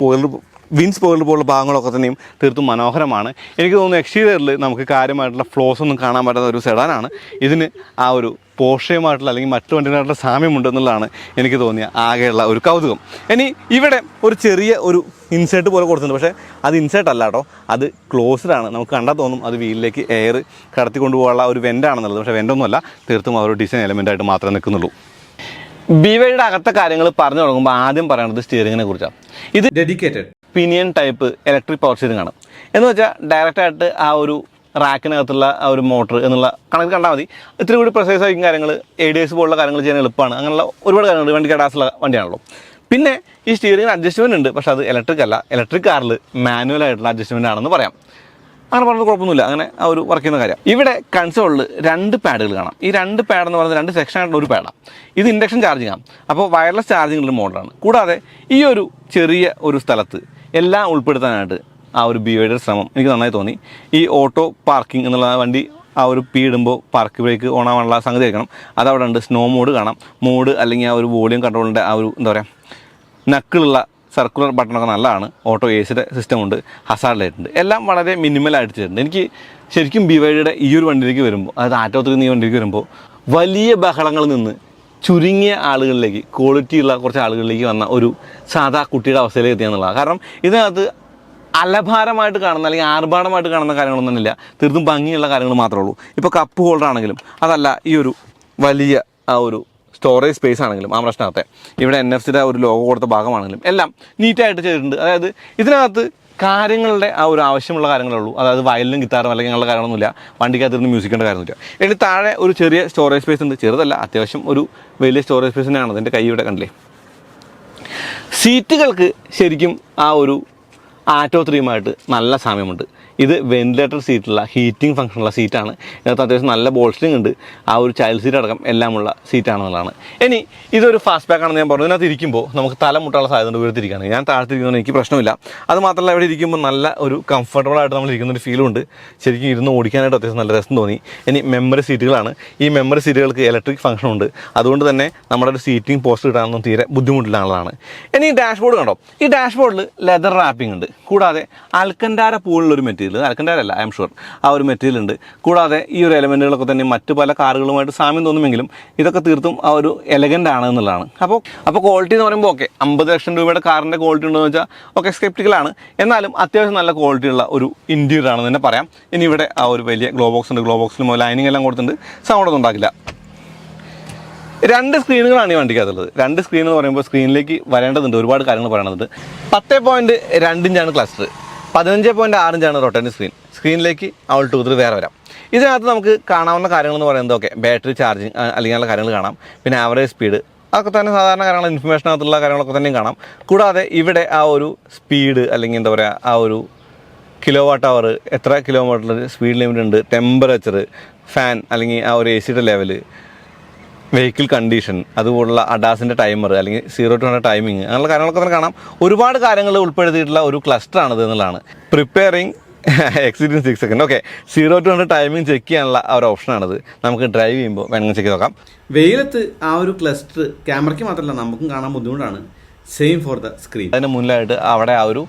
A: വിൻ സ്പോയിലർ പോലുള്ള ഭാഗങ്ങളൊക്കെ തന്നെയും തീർത്തും മനോഹരമാണ്. എനിക്ക് തോന്നുന്നു എക്സ്റ്റീരിയറിൽ നമുക്ക് കാര്യമായിട്ടുള്ള ഫ്ലോസ് ഒന്നും കാണാൻ പറ്റാത്ത ഒരു സെഡാനാണ്. ഇതിന് ആ ഒരു പോർഷയുമായിട്ടുള്ള അല്ലെങ്കിൽ മറ്റു വണ്ടികളായിട്ടുള്ള സാമ്യമുണ്ടെന്നുള്ളതാണ് എനിക്ക് തോന്നിയ ആകെയുള്ള ഒരു കൗതുകം. ഇനി ഇവിടെ ഒരു ചെറിയ ഒരു ഇൻസേർട്ട് പോലെ കൊടുത്തിട്ടുണ്ട്. പക്ഷേ അത് ഇൻസേർട്ട് അല്ല കേട്ടോ, അത് ക്ലോസ്ഡാണ്. നമുക്ക് കണ്ടാൽ തോന്നും അത് വീലിലേക്ക് എയർ കടത്തിക്കൊണ്ട് പോകാനുള്ള ഒരു വെൻ്റാണെന്നുള്ളത്. പക്ഷേ വെൻ്റൊന്നുമല്ല, തീർത്തും ആ ഒരു ഡിസൈൻ എലമെൻ്റായിട്ട് മാത്രമേ നിൽക്കുന്നുള്ളൂ. BYDയുടെ അകത്തെ കാര്യങ്ങൾ പറഞ്ഞു തുടങ്ങുമ്പോൾ ആദ്യം പറയുന്നത് സ്റ്റിയറിങ്ങിനെ കുറിച്ചാണ്. ഇത് dedicated pinion type electric power steering ആണ്. എന്ന് വെച്ചാൽ ഡയറക്റ്റായിട്ട് ആ ഒരു റാക്കിനകത്തുള്ള ആ ഒരു മോട്ടർ എന്നുള്ള കണക്ക് കണ്ടാൽ മതി. ഇത്തിരി കൂടി പ്രിസൈസ് ആയിരിക്കും കാര്യങ്ങൾ. ADS പോലുള്ള കാര്യങ്ങൾ ചെയ്യാൻ എളുപ്പമാണ്. അങ്ങനെയുള്ള ഒരുപാട് കാര്യങ്ങൾ വണ്ടി കടാസുള്ള വണ്ടിയാണല്ലോ. പിന്നെ ഈ സ്റ്റിയറിംഗിന് അഡ്ജസ്റ്റ്മെൻറ്റ് ഉണ്ട്. പക്ഷേ അത് ഇലക്ട്രിക് അല്ല. ഇലക്ട്രിക് കാറിൽ മാനുവലായിട്ടുള്ള അഡ്ജസ്റ്റ്മെൻ്റ് ആണെന്ന് പറയാം. അങ്ങനെ പറഞ്ഞത് കുഴപ്പമൊന്നുമില്ല. അങ്ങനെ ആ ഒരു വർക്ക് ചെയ്യുന്ന കാര്യം. ഇവിടെ കൺസോളിൽ 2 പാഡുകൾ കാണാം. ഈ 2 പാഡ് എന്ന് പറയുന്നത് 2 സെക്ഷനായിട്ടുള്ള ഒരു പാഡാണ്. ഇത് ഇൻഡക്ഷൻ ചാർജിങ് ആണ്. അപ്പോൾ വയർലെസ് ചാർജിങ്ങുള്ള മോഡലാണ്. കൂടാതെ ഈ ഒരു ചെറിയ ഒരു സ്ഥലത്ത് എല്ലാം ഉൾപ്പെടുത്താനായിട്ട് ആ ഒരു BYDയുടെ ശ്രമം എനിക്ക് നന്നായി തോന്നി. ഈ ഓട്ടോ പാർക്കിംഗ് എന്നുള്ള വണ്ടി ആ ഒരു ഇടുമ്പോൾ പാർക്ക് ബ്രേക്ക് ഓൺ ആവാനുള്ള സംഗതി ആയിരിക്കണം. അതവിടെ ഉണ്ട്. സ്നോ മോഡ് കാണാം. മോഡ് അല്ലെങ്കിൽ ആ ഒരു വോളിയം കൺട്രോളിൻ്റെ ആ ഒരു എന്താ പറയുക നക്കിളുള്ള സർക്കുലർ ബട്ടണൊക്കെ നല്ലതാണ്. ഓട്ടോ AC സിസ്റ്റം ഉണ്ട്. ഹസാർഡ് ലൈറ്റ് ഉണ്ട്. എല്ലാം വളരെ മിനിമലായിട്ട് ചെയ്തിട്ടുണ്ട്. എനിക്ക് ശരിക്കും BYDയുടെ ഈ ഒരു വണ്ടിയിലേക്ക് വരുമ്പോൾ, അതായത് ആറ്റോത്തിൽ ഈ വണ്ടിയിലേക്ക് വരുമ്പോൾ വലിയ ബഹളങ്ങളിൽ നിന്ന് ചുരുങ്ങിയ ആളുകളിലേക്ക്, ക്വാളിറ്റിയുള്ള കുറച്ച് ആളുകളിലേക്ക് വന്ന ഒരു സാധാ കുട്ടിയുടെ അവസ്ഥയിലേക്ക് എത്തിയെന്നുള്ളതാണ്. കാരണം ഇതിനകത്ത് അലഭാരമായിട്ട് കാണുന്ന അല്ലെങ്കിൽ ആർഭാടമായിട്ട് കാണുന്ന കാര്യങ്ങളൊന്നും ഇല്ല. തീർത്തും ഭംഗിയുള്ള കാര്യങ്ങൾ മാത്രമേ ഉള്ളൂ. ഇപ്പോൾ കപ്പ് ഹോൾഡർ ആണെങ്കിലും അതല്ല, ഈ ഒരു വലിയ ആ ഒരു സ്റ്റോറേജ് സ്പേസ് ആണെങ്കിലും ആ പ്രശ്നത്തെ ഇവിടെ NFC ഒരു ലോഗോ കൊടുത്ത ഭാഗമാണെങ്കിലും എല്ലാം നീറ്റായിട്ട് ചെയ്തിട്ടുണ്ട്. അതായത് ഇതിനകത്ത് കാര്യങ്ങളുടെ ആ ഒരു ആവശ്യമുള്ള കാര്യങ്ങളേ ഉള്ളൂ. അതായത് വയലിനും ഗിത്താറും അല്ലെങ്കിൽ അങ്ങനെയുള്ള കാര്യങ്ങളൊന്നുമില്ല. വണ്ടിക്കകത്തിരുന്ന് മ്യൂസിക്കേണ്ട കാര്യമൊന്നുമില്ല. ഇനി താഴെ ഒരു ചെറിയ സ്റ്റോറേജ് സ്പേസ് ഉണ്ട്. ചെറുതല്ല, അത്യാവശ്യം ഒരു വലിയ സ്റ്റോറേജ് സ്പേസ് തന്നെയാണ്. അതിൻ്റെ കൈ ഇവിടെ കണ്ടില്ലേ. സീറ്റുകൾക്ക് ശരിക്കും ആ ഒരു ആറ്റോ 3 നല്ല സാമ്യമുണ്ട്. ഇത് വെന്റിലേറ്റർ സീറ്റുള്ള ഹീറ്റിംഗ് ഫംഗ്ഷനുള്ള സീറ്റാണ്. ഇതിനകത്ത് അത്യാവശ്യം നല്ല ബോൾസ്റ്ററിംഗ് ഉണ്ട്. ആ ഒരു ചൈൽഡ് സീറ്റ് അടക്കം എല്ലാമുള്ള സീറ്റാണെന്നുള്ളതാണ്. ഇനി ഇതൊരു ഫാസ്റ്റ് ബാക്ക് ആണെന്ന് ഞാൻ പറഞ്ഞു. ഇതിനകത്ത് ഇരിക്കുമ്പോൾ നമുക്ക് തല മുട്ടാനുള്ള സാധ്യത ഉയർത്തിരിക്കുകയാണ്. ഞാൻ താഴ്ത്തിരിക്കുന്നത് എനിക്ക് പ്രശ്നമില്ല. അത് മാത്രമല്ല ഇവിടെ ഇരിക്കുമ്പോൾ നല്ല ഒരു കംഫർട്ടബിളായിട്ട് നമ്മൾ ഇരിക്കുന്നൊരു ഫീലും ഉണ്ട്. ശരിക്കും ഇരുന്ന് ഓടിക്കാനായിട്ട് അത്യാവശ്യം നല്ല രസം തോന്നി. ഇനി മെമ്മറി സീറ്റുകളാണ്. ഈ മെമ്മറി സീറ്റുകൾക്ക് ഇലക്ട്രിക് ഫംഗ്ഷൻ ഉണ്ട്. അതുകൊണ്ട് തന്നെ നമ്മുടെ ഒരു സീറ്റിംഗ് പോസ്റ്റ് കിട്ടാനൊന്നും തീരെ ബുദ്ധിമുട്ടില്ലാന്നുള്ളതാണ്. ഇനി ഈ ഡാഷ്ബോർഡ് കണ്ടോ. ഈ ഡാഷ്ബോർഡിൽ ലെതർ റാപ്പിംഗ് ഉണ്ട്. കൂടാതെ അൽക്കൻഡാര പൂളിലൊരു മെറ്റീരിയൽ, അൽക്കൻഡാരല്ല ഐ എം ഷുവർ, ആ ഒരു മെറ്റീരിയൽ ഉണ്ട്. കൂടാതെ ഈ ഒരു എലമെൻറ്റുകളൊക്കെ തന്നെ മറ്റു പല കാറുകളുമായിട്ട് സാമ്യം തോന്നുമെങ്കിലും ഇതൊക്കെ തീർത്തും ആ ഒരു എലഗൻ്റ് ആണ് എന്നുള്ളതാണ്. അപ്പോൾ ക്വാളിറ്റി എന്ന് പറയുമ്പോൾ ഓക്കെ, 50 ലക്ഷം രൂപയുടെ കാറിൻ്റെ ക്വാളിറ്റി ഉണ്ടെന്ന് വെച്ചാൽ ഓക്കെ സ്കെപ്റ്റിക്കലാണ്. എന്നാലും അത്യാവശ്യം നല്ല ക്വാളിറ്റിയുള്ള ഒരു ഇൻറ്റീരിയർ ആണെന്ന് തന്നെ പറയാം. ഇനി ഇവിടെ ആ ഒരു വലിയ ഗ്ലോ ബോക്സ് ഉണ്ട്. ഗ്ലോ ബോക്സിലും ലൈനിങ് എല്ലാം കൊടുത്തിട്ടുണ്ട്. സൗണ്ടൊന്നും ഉണ്ടാക്കില്ല. 2 സ്ക്രീനുകളാണ് ഈ വണ്ടിക്കകത്തുള്ളത്. 2 സ്ക്രീൻ എന്ന് പറയുമ്പോൾ സ്ക്രീനിലേക്ക് വരേണ്ടതുണ്ട്. ഒരുപാട് കാര്യങ്ങൾ പറയേണ്ടതുണ്ട്. 10.2 ഇഞ്ചാണ് ക്ലസ്റ്റർ, 15.6 ഇഞ്ചാണ് റൊട്ടേറ്റിംഗ് സ്ക്രീൻ. സ്ക്രീനിലേക്ക് അവൾ 2-3 വേറെ വരാം. ഇതിനകത്ത് നമുക്ക് കാണാവുന്ന കാര്യങ്ങളെന്ന് പറയുന്നത് ഓക്കെ, ബാറ്ററി ചാർജിങ് അല്ലെങ്കിൽ കാര്യങ്ങൾ കാണാം. പിന്നെ ആവറേജ് സ്പീഡ്, അതൊക്കെ തന്നെ സാധാരണ കാര്യങ്ങൾ, ഇൻഫർമേഷനകത്തുള്ള കാര്യങ്ങളൊക്കെ തന്നെയും കാണാം. കൂടാതെ ഇവിടെ ആ ഒരു സ്പീഡ് അല്ലെങ്കിൽ എന്താ പറയുക ആ ഒരു kWh, എത്ര കിലോമീറ്റർ സ്പീഡ് ലിമിറ്റ് ഉണ്ട്, ടെമ്പറേച്ചർ, ഫാൻ അല്ലെങ്കിൽ ആ ഒരു AC ലെവല്, വെഹിക്കിൾ കണ്ടീഷൻ, അതുപോലുള്ള അഡാസിൻ്റെ ടൈമർ അല്ലെങ്കിൽ 0 to 100 ടൈമിങ്, അങ്ങനെയുള്ള കാര്യങ്ങളൊക്കെ തന്നെ കാണാം. ഒരുപാട് കാര്യങ്ങൾ ഉൾപ്പെടുത്തിയിട്ടുള്ള ഒരു ക്ലസ്റ്ററാണിത് എന്നുള്ളതാണ്. Preparing exceeding 6 second. Okay, 0 to 100 timing check ചെയ്യാനുള്ള ആ ഒരു ഓപ്ഷനാണിത്. നമുക്ക് ഡ്രൈവ് ചെയ്യുമ്പോൾ വേണമെങ്കിൽ ചെക്ക് ചെയ്ത് നോക്കാം. വെയിലത്ത് ആ ഒരു ക്ലസ്റ്റർ ക്യാമറയ്ക്ക് മാത്രമല്ല നമുക്കും കാണാൻ ബുദ്ധിമുട്ടാണ്. Same for the screen. അതിന് മുന്നിലായിട്ട് അവിടെ ആ ഒരു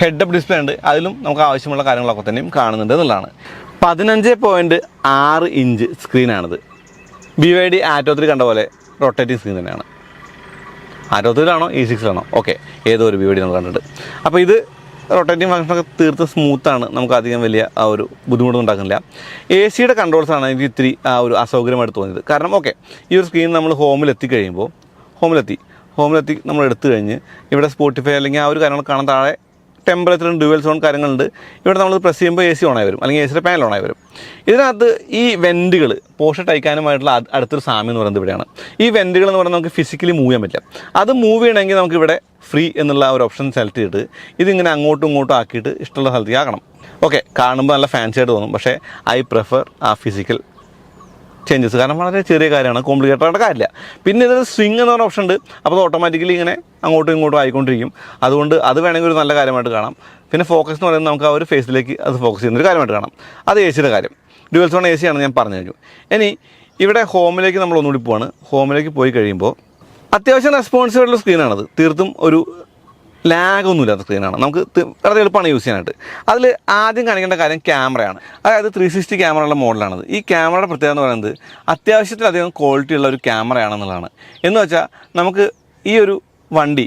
A: ഹെഡ് അപ്പ് ഡിസ്പ്ലേ ഉണ്ട്. അതിലും നമുക്ക് ആവശ്യമുള്ള കാര്യങ്ങളൊക്കെ തന്നെയും കാണുന്നുണ്ട് എന്നുള്ളതാണ്. 15.6 ഇഞ്ച് സ്ക്രീനാണിത്. BYD ആറ്റോ 3 കണ്ട പോലെ റൊട്ടേറ്റിംഗ് സ്ക്രീൻ തന്നെയാണ്. ആറ്റോ 3 E6 ഓക്കെ, ഏതോ ഒരു BYD നമ്മൾ കണ്ടിട്ട്. അപ്പോൾ ഇത് റൊട്ടേറ്റിംഗ് ഫംഗ്ഷനൊക്കെ തീർത്ത് സ്മൂത്താണ്. നമുക്ക് അധികം വലിയ ആ ഒരു ബുദ്ധിമുട്ടൊന്നും ഉണ്ടാക്കുന്നില്ല. AC കൺട്രോൾസാണ് എനിക്ക് ഇത്തിരി ആ ഒരു അസൗകര്യമായിട്ട് തോന്നിയത്. കാരണം ഓക്കെ, ഈ ഒരു സ്ക്രീൻ നമ്മൾ ഹോമിലെത്തി നമ്മൾ എടുത്തു കഴിഞ്ഞ് ഇവിടെ സ്പോട്ടിഫൈ അല്ലെങ്കിൽ ആ ഒരു കാര്യങ്ങൾ കാണാൻ താഴെ ടെമ്പറേച്ചർ ഡ്യുവൽ സോൺ കാര്യങ്ങളുണ്ട്. ഇവിടെ നമ്മൾ പ്രസ് ചെയ്യുമ്പോൾ AC ഓണായി വരും, അല്ലെങ്കിൽ AC പാനൽ ഓണായി വരും. ഇതിനകത്ത് ഈ വെൻറ്റുകൾ പോർഷെ ടൈക്കാനുമായിട്ടുള്ള അടുത്തൊരു സാമ്യം എന്ന് പറയുന്നത് ഇവിടെയാണ്. ഈ വെൻറ്റുകൾ എന്ന് പറയുന്നത് നമുക്ക് ഫിസിക്കലി മൂവ് ചെയ്യാൻ പറ്റില്ല. അത് മൂവ് ചെയ്യണമെങ്കിൽ നമുക്കിവിടെ ഫ്രീ എന്നുള്ള ഒരു ഓപ്ഷൻ സെലക്ട് ചെയ്തിട്ട് ഇതിങ്ങനെ അങ്ങോട്ടും ഇങ്ങോട്ടും ആക്കിയിട്ട് ഇഷ്ടമുള്ള സ്ഥലത്തേക്ക് ആക്കണം. ഓക്കെ, കാണുമ്പോൾ നല്ല ഫാൻസി ആയിട്ട് തോന്നും, പക്ഷേ ഐ പ്രിഫർ ആ ഫിസിക്കൽ ചേഞ്ചസ്. കാരണം വളരെ ചെറിയ കാര്യമാണ്, കോംപ്ലിക്കേറ്റഡ് ആയിട്ട് കാര്യമില്ല. പിന്നെ ഇതിൽ സ്വിങ് എന്ന് പറഞ്ഞ ഓപ്ഷൻ ഉണ്ട്. അപ്പോൾ അത് ഓട്ടോമാറ്റിക്കലി ഇങ്ങനെ അങ്ങോട്ടും ഇങ്ങോട്ടും ആയിക്കൊണ്ടിരിക്കും. അതുകൊണ്ട് അത് വേണമെങ്കിൽ ഒരു നല്ല കാര്യമായിട്ട് കാണാം. പിന്നെ ഫോക്കസ് എന്ന് പറയുന്നത് നമുക്ക് ആ ഒരു ഫേസിലേക്ക് അത് ഫോക്കസ് ചെയ്യുന്നൊരു കാര്യമായിട്ട് കാണാം. അത് AC കാര്യം. ഡ്യുവൽ സോൺ AC ആണെന്ന് ഞാൻ പറഞ്ഞു കഴിഞ്ഞു. ഇനി ഇവിടെ ഹോമിലേക്ക് നമ്മൾ ഒന്നുകൂടി പോവാണ്. ഹോമിലേക്ക് പോയി കഴിയുമ്പോൾ അത്യാവശ്യം റെസ്പോൺസീവായിട്ടുള്ള സ്ക്രീനാണത്. തീർത്തും ഒരു ലാഗൊന്നുമില്ലാത്ത സ്ക്രീനാണ്. നമുക്ക് വളരെ എളുപ്പമാണ് യൂസ് ചെയ്യാനായിട്ട്. അതിൽ ആദ്യം കാണിക്കേണ്ട കാര്യം ക്യാമറയാണ്. അതായത് 360 ക്യാമറയുള്ള മോഡലാണത്. ഈ ക്യാമറയുടെ പ്രത്യേകത എന്ന് പറയുന്നത് അത്യാവശ്യത്തിലധികം ക്വാളിറ്റിയുള്ള ഒരു ക്യാമറയാണെന്നുള്ളതാണ്. എന്ന് വെച്ചാൽ നമുക്ക് ഈ ഒരു വണ്ടി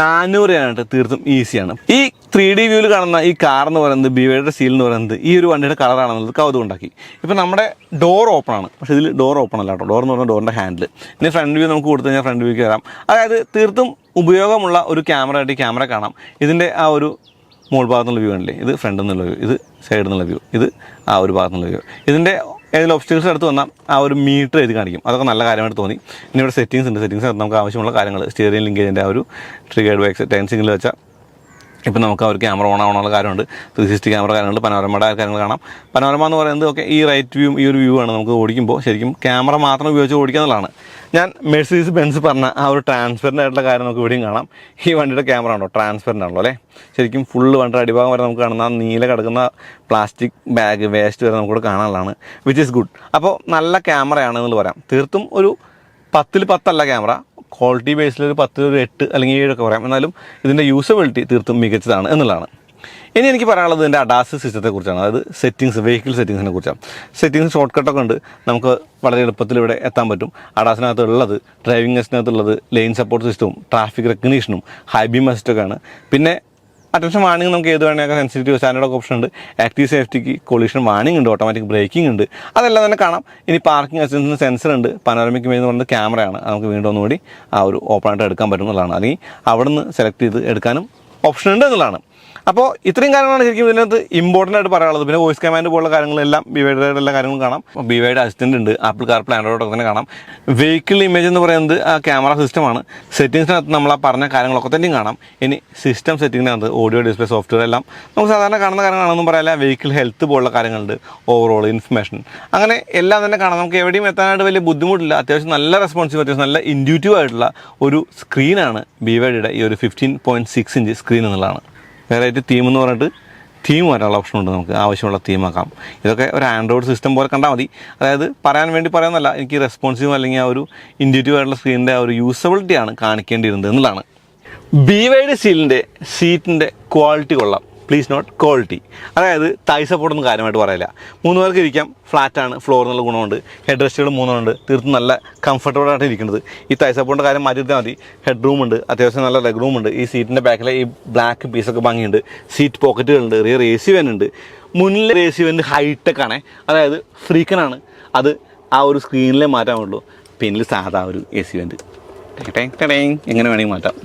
A: മാനുവർ ചെയ്യാനായിട്ട് തീർത്തും ഈസിയാണ്. ഈ 3D വ്യൂവിൽ കാണുന്ന ഈ കാർ എന്ന് പറയുന്നത് BYDയുടെ സീൽ എന്ന് പറയുന്നത് ഈ ഒരു വണ്ടിയുടെ കളറാണെന്നുള്ളത് കൗതുകം ഉണ്ടാക്കി. ഇപ്പം നമ്മുടെ ഡോർ ഓപ്പൺ ആണ്, പക്ഷേ ഇതിൽ ഡോർ ഓപ്പൺ അല്ല കേട്ടോ. ഡോർ എന്ന് പറഞ്ഞാൽ ഡോറിൻ്റെ ഹാൻഡിൽ. ഇനി ഫ്രണ്ട് വ്യൂ നമുക്ക് കൊടുത്തു കഴിഞ്ഞാൽ ഫ്രണ്ട് വ്യൂക്ക് വരാം. അതായത് തീർത്തും ഉപയോഗമുള്ള ഒരു ക്യാമറ ആയിട്ട് ഈ ക്യാമറ കാണാം. ഇതിൻ്റെ ആ ഒരു മോൾ ഭാഗത്തുനിന്നുള്ള വ്യൂ ആണല്ലേ, ഇത് ഫ്രണ്ട് നിന്നുള്ള വ്യൂ, ഇത് സൈഡിൽ നിന്നുള്ള വ്യൂ, ഇത് ആ ഒരു ഭാഗത്തുനിന്നുള്ള വ്യൂ. ഇതിൻ്റെ ഏതെങ്കിലും ഒബ്സ്റ്റക്കിൾസ് എടുത്ത് വന്നാൽ ആ ഒരു മീറ്റർ എഴുതി കാണിക്കും. അതൊക്കെ നല്ല കാര്യമായിട്ട് തോന്നി. ഇനി ഇവിടെ സെറ്റിങ്സ് ഉണ്ട്. സെറ്റിങ്സ് നമുക്ക് ആവശ്യമുള്ള കാര്യങ്ങൾ സ്റ്റിയറിംഗ് ലിങ്കേജിൻ്റെ ആ ഒരു ട്രിഗേർഡ് ബൈക്സ് 10 സിംഗിൾ വെച്ചാൽ ഇപ്പം നമുക്ക് ആ ഒരു ക്യാമറ ഓൺ ആവണമുള്ള കാര്യമുണ്ട്. 360 ക്യാമറ കാര്യങ്ങളുണ്ട്. പനോരമയുടെ കാര്യങ്ങൾ കാണാം. പനോരമ എന്ന് പറയുന്നത് ഓക്കെ ഈ റൈറ്റ് വ്യൂ ഈ ഒരു വ്യൂ ആണ് നമുക്ക് ഓടിക്കുമ്പോൾ ശരിക്കും ക്യാമറ മാത്രം ഉപയോഗിച്ച് ഓടിക്കുക എന്നുള്ളതാണ്. ഞാൻ മെഴ്സീഡീസ് ബെൻസ് പറഞ്ഞ ആ ഒരു ട്രാൻസ്പെറൻ്റ് ആയിട്ടുള്ള കാര്യം നമുക്ക് ഇവിടെയും കാണാം. ഈ വണ്ടിയുടെ ക്യാമറ ഉണ്ടോ ട്രാൻസ്പെറൻ്റ് ആണല്ലോ അല്ലേ. ശരിക്കും ഫുള്ള് വണ്ടിയുടെ അടിഭാഗം വരെ നമുക്ക് കാണുന്ന ആ നീല കിടക്കുന്ന പ്ലാസ്റ്റിക് ബാഗ് വേസ്റ്റ് വരെ നമുക്കിവിടെ കാണാനുള്ളതാണ്, വിച്ച് ഈസ് ഗുഡ്. അപ്പോൾ നല്ല ക്യാമറയാണെന്ന് പറയാം. തീർത്തും ഒരു 10ൽ 10 അല്ല ക്യാമറ. ക്വാളിറ്റി ബേസിൽ ഒരു 10 ഒരു 8 അല്ലെങ്കിൽ 7 ഒക്കെ പറയാം. എന്നാലും ഇതിൻ്റെ യൂസബിലിറ്റി തീർത്തും മികച്ചതാണ് എന്നുള്ളതാണ്. ഇനി എനിക്ക് പറയാനുള്ളത് ഇതിൻ്റെ അഡാസ് സിസ്റ്റത്തെക്കുറിച്ചാണ്. അതായത് സെറ്റിങ്സ്, വെഹിക്കിൾ സെറ്റിങ്സിനെ കുറിച്ചാണ്. സെറ്റിങ്സ് ഷോർട്ട് കട്ടൊക്കെ ഉണ്ട്, നമുക്ക് വളരെ എളുപ്പത്തിൽ ഇവിടെ എത്താൻ പറ്റും. അഡാസിനകത്ത് ഉള്ളത് ഡ്രൈവിംഗ് അസിനകത്തുള്ളത് ലെയിൻ സപ്പോർട്ട് സിസ്റ്റവും ട്രാഫിക് റെക്കഗ്നീഷനും ഹൈ ബീം അസിസ്റ്റൊക്കെയാണ്. പിന്നെ അറ്റൻഷൻ വാണിംഗ് നമുക്ക് ഏത് വേണമെങ്കിൽ സെൻസിറ്റീവ് സ്റ്റാൻഡേർഡ് ഓപ്ഷൻ ഉണ്ട്. ആക്റ്റീവ് സേഫ്റ്റിക്ക് കൊളീഷൻ വാണിംഗ് ഉണ്ട്, ഓട്ടോമാറ്റിക് ബ്രേക്കിംഗ് ഉണ്ട്, അതെല്ലാം തന്നെ കാണാം. ഇനി പാർക്കിംഗ് അസിസ്റ്റൻസിന് സെൻസർ ഉണ്ട്. പനോരമിക് ഇമേജ് എന്ന് പറയുന്നത് ക്യാമറയാണ്. നമുക്ക് വീണ്ടും ഒന്നുകൂടി ആ ഒരു ഓപ്പണായിട്ട് എടുക്കാൻ പറ്റും എന്നുള്ളതാണ്. അല്ലെങ്കിൽ അവിടെ നിന്ന് സെലക്ട് ചെയ്ത് എടുക്കാനും ഓപ്ഷൻ ഉണ്ട് എന്നുള്ളതാണ്. അപ്പോൾ ഇത്രയും കാര്യങ്ങളാണ് ശരിക്കും ഇതിനകത്ത് ഇമ്പോർട്ടൻ്റ് ആയിട്ട് പറയാനുള്ളത്. പിന്നെ വോയിസ് കമാൻഡ് പോലുള്ള കാര്യങ്ങളെല്ലാം BYDയുടെ എല്ലാ കാര്യങ്ങളും കാണാം. BYD അസിസ്റ്റൻ്റ് ഉണ്ട്, ആപ്പിൾ കാർപ്ലേ ആൻഡ്രോയിഡ് ഒക്കെ തന്നെ കാണാം. വെഹിക്കിൾ ഇമേജ് എന്ന് പറയുന്നത് ആ ക്യാമറ സിസ്റ്റമാണ്. സെറ്റിങ്സിനകത്ത് നമ്മൾ ആ പറഞ്ഞ കാര്യങ്ങളൊക്കെ തന്നെയും കാണാം. ഇനി സിസ്റ്റം സെറ്റിങ്ങിനകത്ത് ഓഡിയോ ഡിസ്പ്ലേ സോഫ്റ്റ്വെയർ എല്ലാം നമുക്ക് സാധാരണ കാണുന്ന കാര്യങ്ങളാണെന്നും പറയാല്ല. വെഹിക്കിൾ ഹെൽത്ത് പോലുള്ള കാര്യങ്ങളുണ്ട്, ഓവറോൾ ഇൻഫർമേഷൻ, അങ്ങനെ എല്ലാം തന്നെ കാണാം. നമുക്ക് എവിടെയും എത്താനായിട്ട് വലിയ ബുദ്ധിമുട്ടില്ല. അത്യാവശ്യം നല്ല റെസ്പോൺസീവ്, അത്യാവശ്യം നല്ല ഇൻറ്റ്യൂറ്റീവ് ആയിട്ടുള്ള ഒരു സ്ക്രീനാണ് BYDയുടെ ഈ ഒരു 15.6 ഇഞ്ച് സ്ക്രീൻ എന്നുള്ളതാണ്. വേറെ ആയിട്ട് തീം എന്ന് പറഞ്ഞിട്ട് തീം വരാനുള്ള ഓപ്ഷൻ ഉണ്ട്. നമുക്ക് ആവശ്യമുള്ള തീമാക്കാം. ഇതൊക്കെ ഒരു ആൻഡ്രോയിഡ് സിസ്റ്റം പോലെ കണ്ടാൽ മതി. അതായത് പറയാൻ വേണ്ടി പറയുന്നതല്ല, എനിക്ക് റെസ്പോൺസീവ് അല്ലെങ്കിൽ ആ ഒരു ഇൻറ്റ്യൂറ്റീവ് ആയിട്ടുള്ള സ്ക്രീനിൻ്റെ ആ ഒരു യൂസബിലിറ്റിയാണ് കാണിക്കേണ്ടിയിരുന്നത് എന്നുള്ളതാണ്. BYD സ്റ്റീലിൻ്റെ സീറ്റിൻ്റെ ക്വാളിറ്റി കൊള്ളാം, പ്ലീസ് നോട്ട് ക്വാളിറ്റി. അതായത് തൈ സപ്പോർട്ടൊന്നും കാര്യമായിട്ട് പറയില്ല. 3 പേർക്ക് ഇരിക്കാം, ഫ്ലാറ്റാണ്, ഫ്ലോർ എന്നുള്ള ഗുണമുണ്ട്. ഹെഡ് റെസ്റ്റുകൾ 3 ഉണ്ട്, തീർത്തും നല്ല കംഫർട്ടബിൾ ആയിട്ട് ഇരിക്കുന്നത്. ഈ തൈ സപ്പോർട്ടിൻ്റെ കാര്യം മാറ്റിയിരുത്താൽ മതി. ഹെഡ് റൂം ഉണ്ട്, അത്യാവശ്യം നല്ല ലെഗ് റൂം ഉണ്ട്. ഈ സീറ്റിൻ്റെ ബാക്കിലെ ഈ ബ്ലാക്ക് പീസൊക്കെ ഭംഗിയുണ്ട്. സീറ്റ് പോക്കറ്റുകളുണ്ട്, റിയർ AC വെൻ്റ് ഉണ്ട്. മുന്നിൽ AC വെൻ്റ് ഹൈടെക് ആണ്, അതായത് ഫ്രീക്കനാണ്. അത് ആ ഒരു സ്ക്രീനിലേ മാറ്റാൻ പറ്റുള്ളൂ. പിന്നിൽ സാധാ ഒരു AC വെൻ്റ് എങ്ങനെ വേണമെങ്കിൽ മാറ്റാം.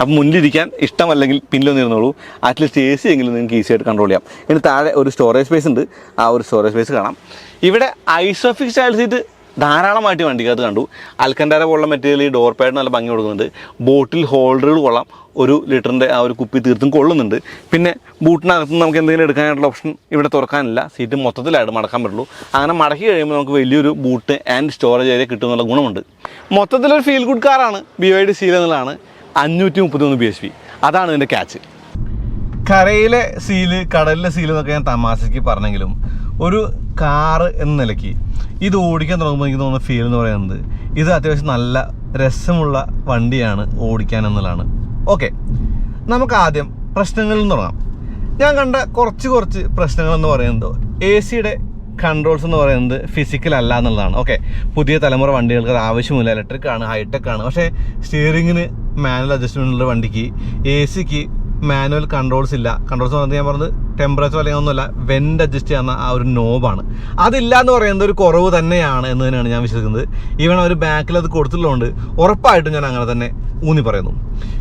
A: അപ്പം മുന്നിലിരിക്കാൻ ഇഷ്ടമല്ലെങ്കിൽ പിന്നിലൊന്നിരുന്നോളൂ. അറ്റ്ലീസ്റ്റ് AC എങ്കിലും നിങ്ങൾക്ക് ഈസി ആയിട്ട് കൺട്രോൾ ചെയ്യാം. ഇനി താഴെ ഒരു സ്റ്റോറേജ് സ്പേസ് ഉണ്ട്, ആ ഒരു സ്റ്റോറേജ് സ്പേസ് കാണാം. ഇവിടെ ഐസോഫിക് സ്റ്റൈൽ സീറ്റ് ധാരാളമായിട്ട് വണ്ടിക്കകത്ത് കണ്ടു. അൽക്കൻഡാര പോലുള്ള മെറ്റീരിയൽ ഈ ഡോർ പാഡ് നല്ല ഭംഗി കൊടുക്കുന്നുണ്ട്. ബോട്ടിൽ ഹോൾഡറുകൾ കൊള്ളാം, 1 ലിറ്ററിൻ്റെ ആ ഒരു കുപ്പി തീർത്തും കൊള്ളുന്നുണ്ട്. പിന്നെ ബൂട്ടിനകത്ത് നമുക്ക് എന്തെങ്കിലും എടുക്കാനായിട്ടുള്ള ഓപ്ഷൻ ഇവിടെ തുറക്കാനില്ല. സീറ്റ് മൊത്തത്തിലായിട്ട് മടക്കാൻ പറ്റുള്ളൂ. അങ്ങനെ മടക്കി കഴിയുമ്പോൾ നമുക്ക് വലിയൊരു ബൂട്ട് ആൻഡ് സ്റ്റോറേജ് ഏരിയ കിട്ടുമെന്നുള്ള ഗുണമുണ്ട്. മൊത്തത്തിലൊരു ഫീൽ ഗുഡ് കാറാണ് BYD സ്റ്റീൽ എന്നുള്ളതാണ്. 531 bhp, അതാണ് ഇതിൻ്റെ ക്യാച്ച്. കരയിലെ സീല്, കടലിലെ സീല് എന്നൊക്കെ ഞാൻ തമാശയ്ക്ക് പറഞ്ഞെങ്കിലും ഒരു കാറ് എന്ന നിലയ്ക്ക് ഇത് ഓടിക്കാൻ തുടങ്ങുമ്പോൾ എനിക്ക് തോന്നുന്ന ഫീൽ എന്ന് പറയുന്നത് ഇത് അത്യാവശ്യം നല്ല രസമുള്ള വണ്ടിയാണ് ഓടിക്കാൻ എന്നുള്ളതാണ്. ഓക്കെ, നമുക്ക് ആദ്യം പ്രശ്നങ്ങളിൽ നിന്ന് തുടങ്ങാം. ഞാൻ കണ്ട കുറച്ച് പ്രശ്നങ്ങളെന്ന് പറയുന്നത് AC കൺട്രോൾസ് എന്ന് പറയുന്നത് ഫിസിക്കൽ അല്ല എന്നുള്ളതാണ്. ഓക്കെ, പുതിയ തലമുറ വണ്ടികൾക്ക് അത് ആവശ്യമില്ല, ഇലക്ട്രിക് ആണ്, ഹൈടെക് ആണ്. പക്ഷേ സ്റ്റിയറിങ്ങിന് മാനുവൽ അഡ്ജസ്റ്റ്മെൻ്റ് ഉള്ള വണ്ടിക്ക് AC ക്ക് മാനുവൽ കൺട്രോൾസ് ഇല്ല. കൺട്രോൾസ് എന്ന് പറഞ്ഞാൽ ഞാൻ പറഞ്ഞത് ടെമ്പറേച്ചർ അല്ലെങ്കിൽ ഒന്നുമല്ല, വെൻ്റ് അഡ്ജസ്റ്റ് ചെയ്യുന്ന ആ ഒരു നോബാണ്. അതില്ല എന്ന് പറയുന്നത് ഒരു കുറവ് തന്നെയാണ് എന്ന് തന്നെയാണ് ഞാൻ വിശ്വസിക്കുന്നത്. ഈവൻ അവർ ബാക്കിൽ അത് കൊടുത്തിട്ടുള്ളതുകൊണ്ട് ഉറപ്പായിട്ടും ഞാൻ അങ്ങനെ തന്നെ ഊന്നി പറയുന്നു.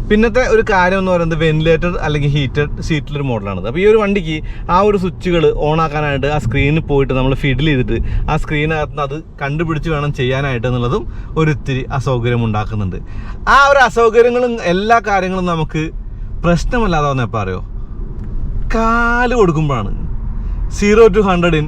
A: പിന്നത്തെ ഒരു കാര്യം എന്ന് പറയുന്നത് വെന്റിലേറ്റഡ് അല്ലെങ്കിൽ ഹീറ്റഡ് സീറ്റിലൊരു മോഡലാണിത്. അപ്പോൾ ഈ ഒരു വണ്ടിക്ക് ആ ഒരു സ്വിച്ചുകൾ ഓൺ ആക്കാനായിട്ട് ആ സ്ക്രീനിൽ പോയിട്ട് നമ്മൾ ഫിഡിൽ ചെയ്തിട്ട് ആ സ്ക്രീനകത്ത് അത് കണ്ടുപിടിച്ച് വേണം ചെയ്യാനായിട്ട് എന്നുള്ളതും ഒരിത്തിരി അസൗകര്യം ഉണ്ടാക്കുന്നുണ്ട്. ആ ഒരു അസൗകര്യങ്ങളും എല്ലാ കാര്യങ്ങളും നമുക്ക് പ്രശ്നമല്ലാതെ വന്ന് എപ്പോൾ അറിയോ, കാല് കൊടുക്കുമ്പോഴാണ്. 0 to 100 in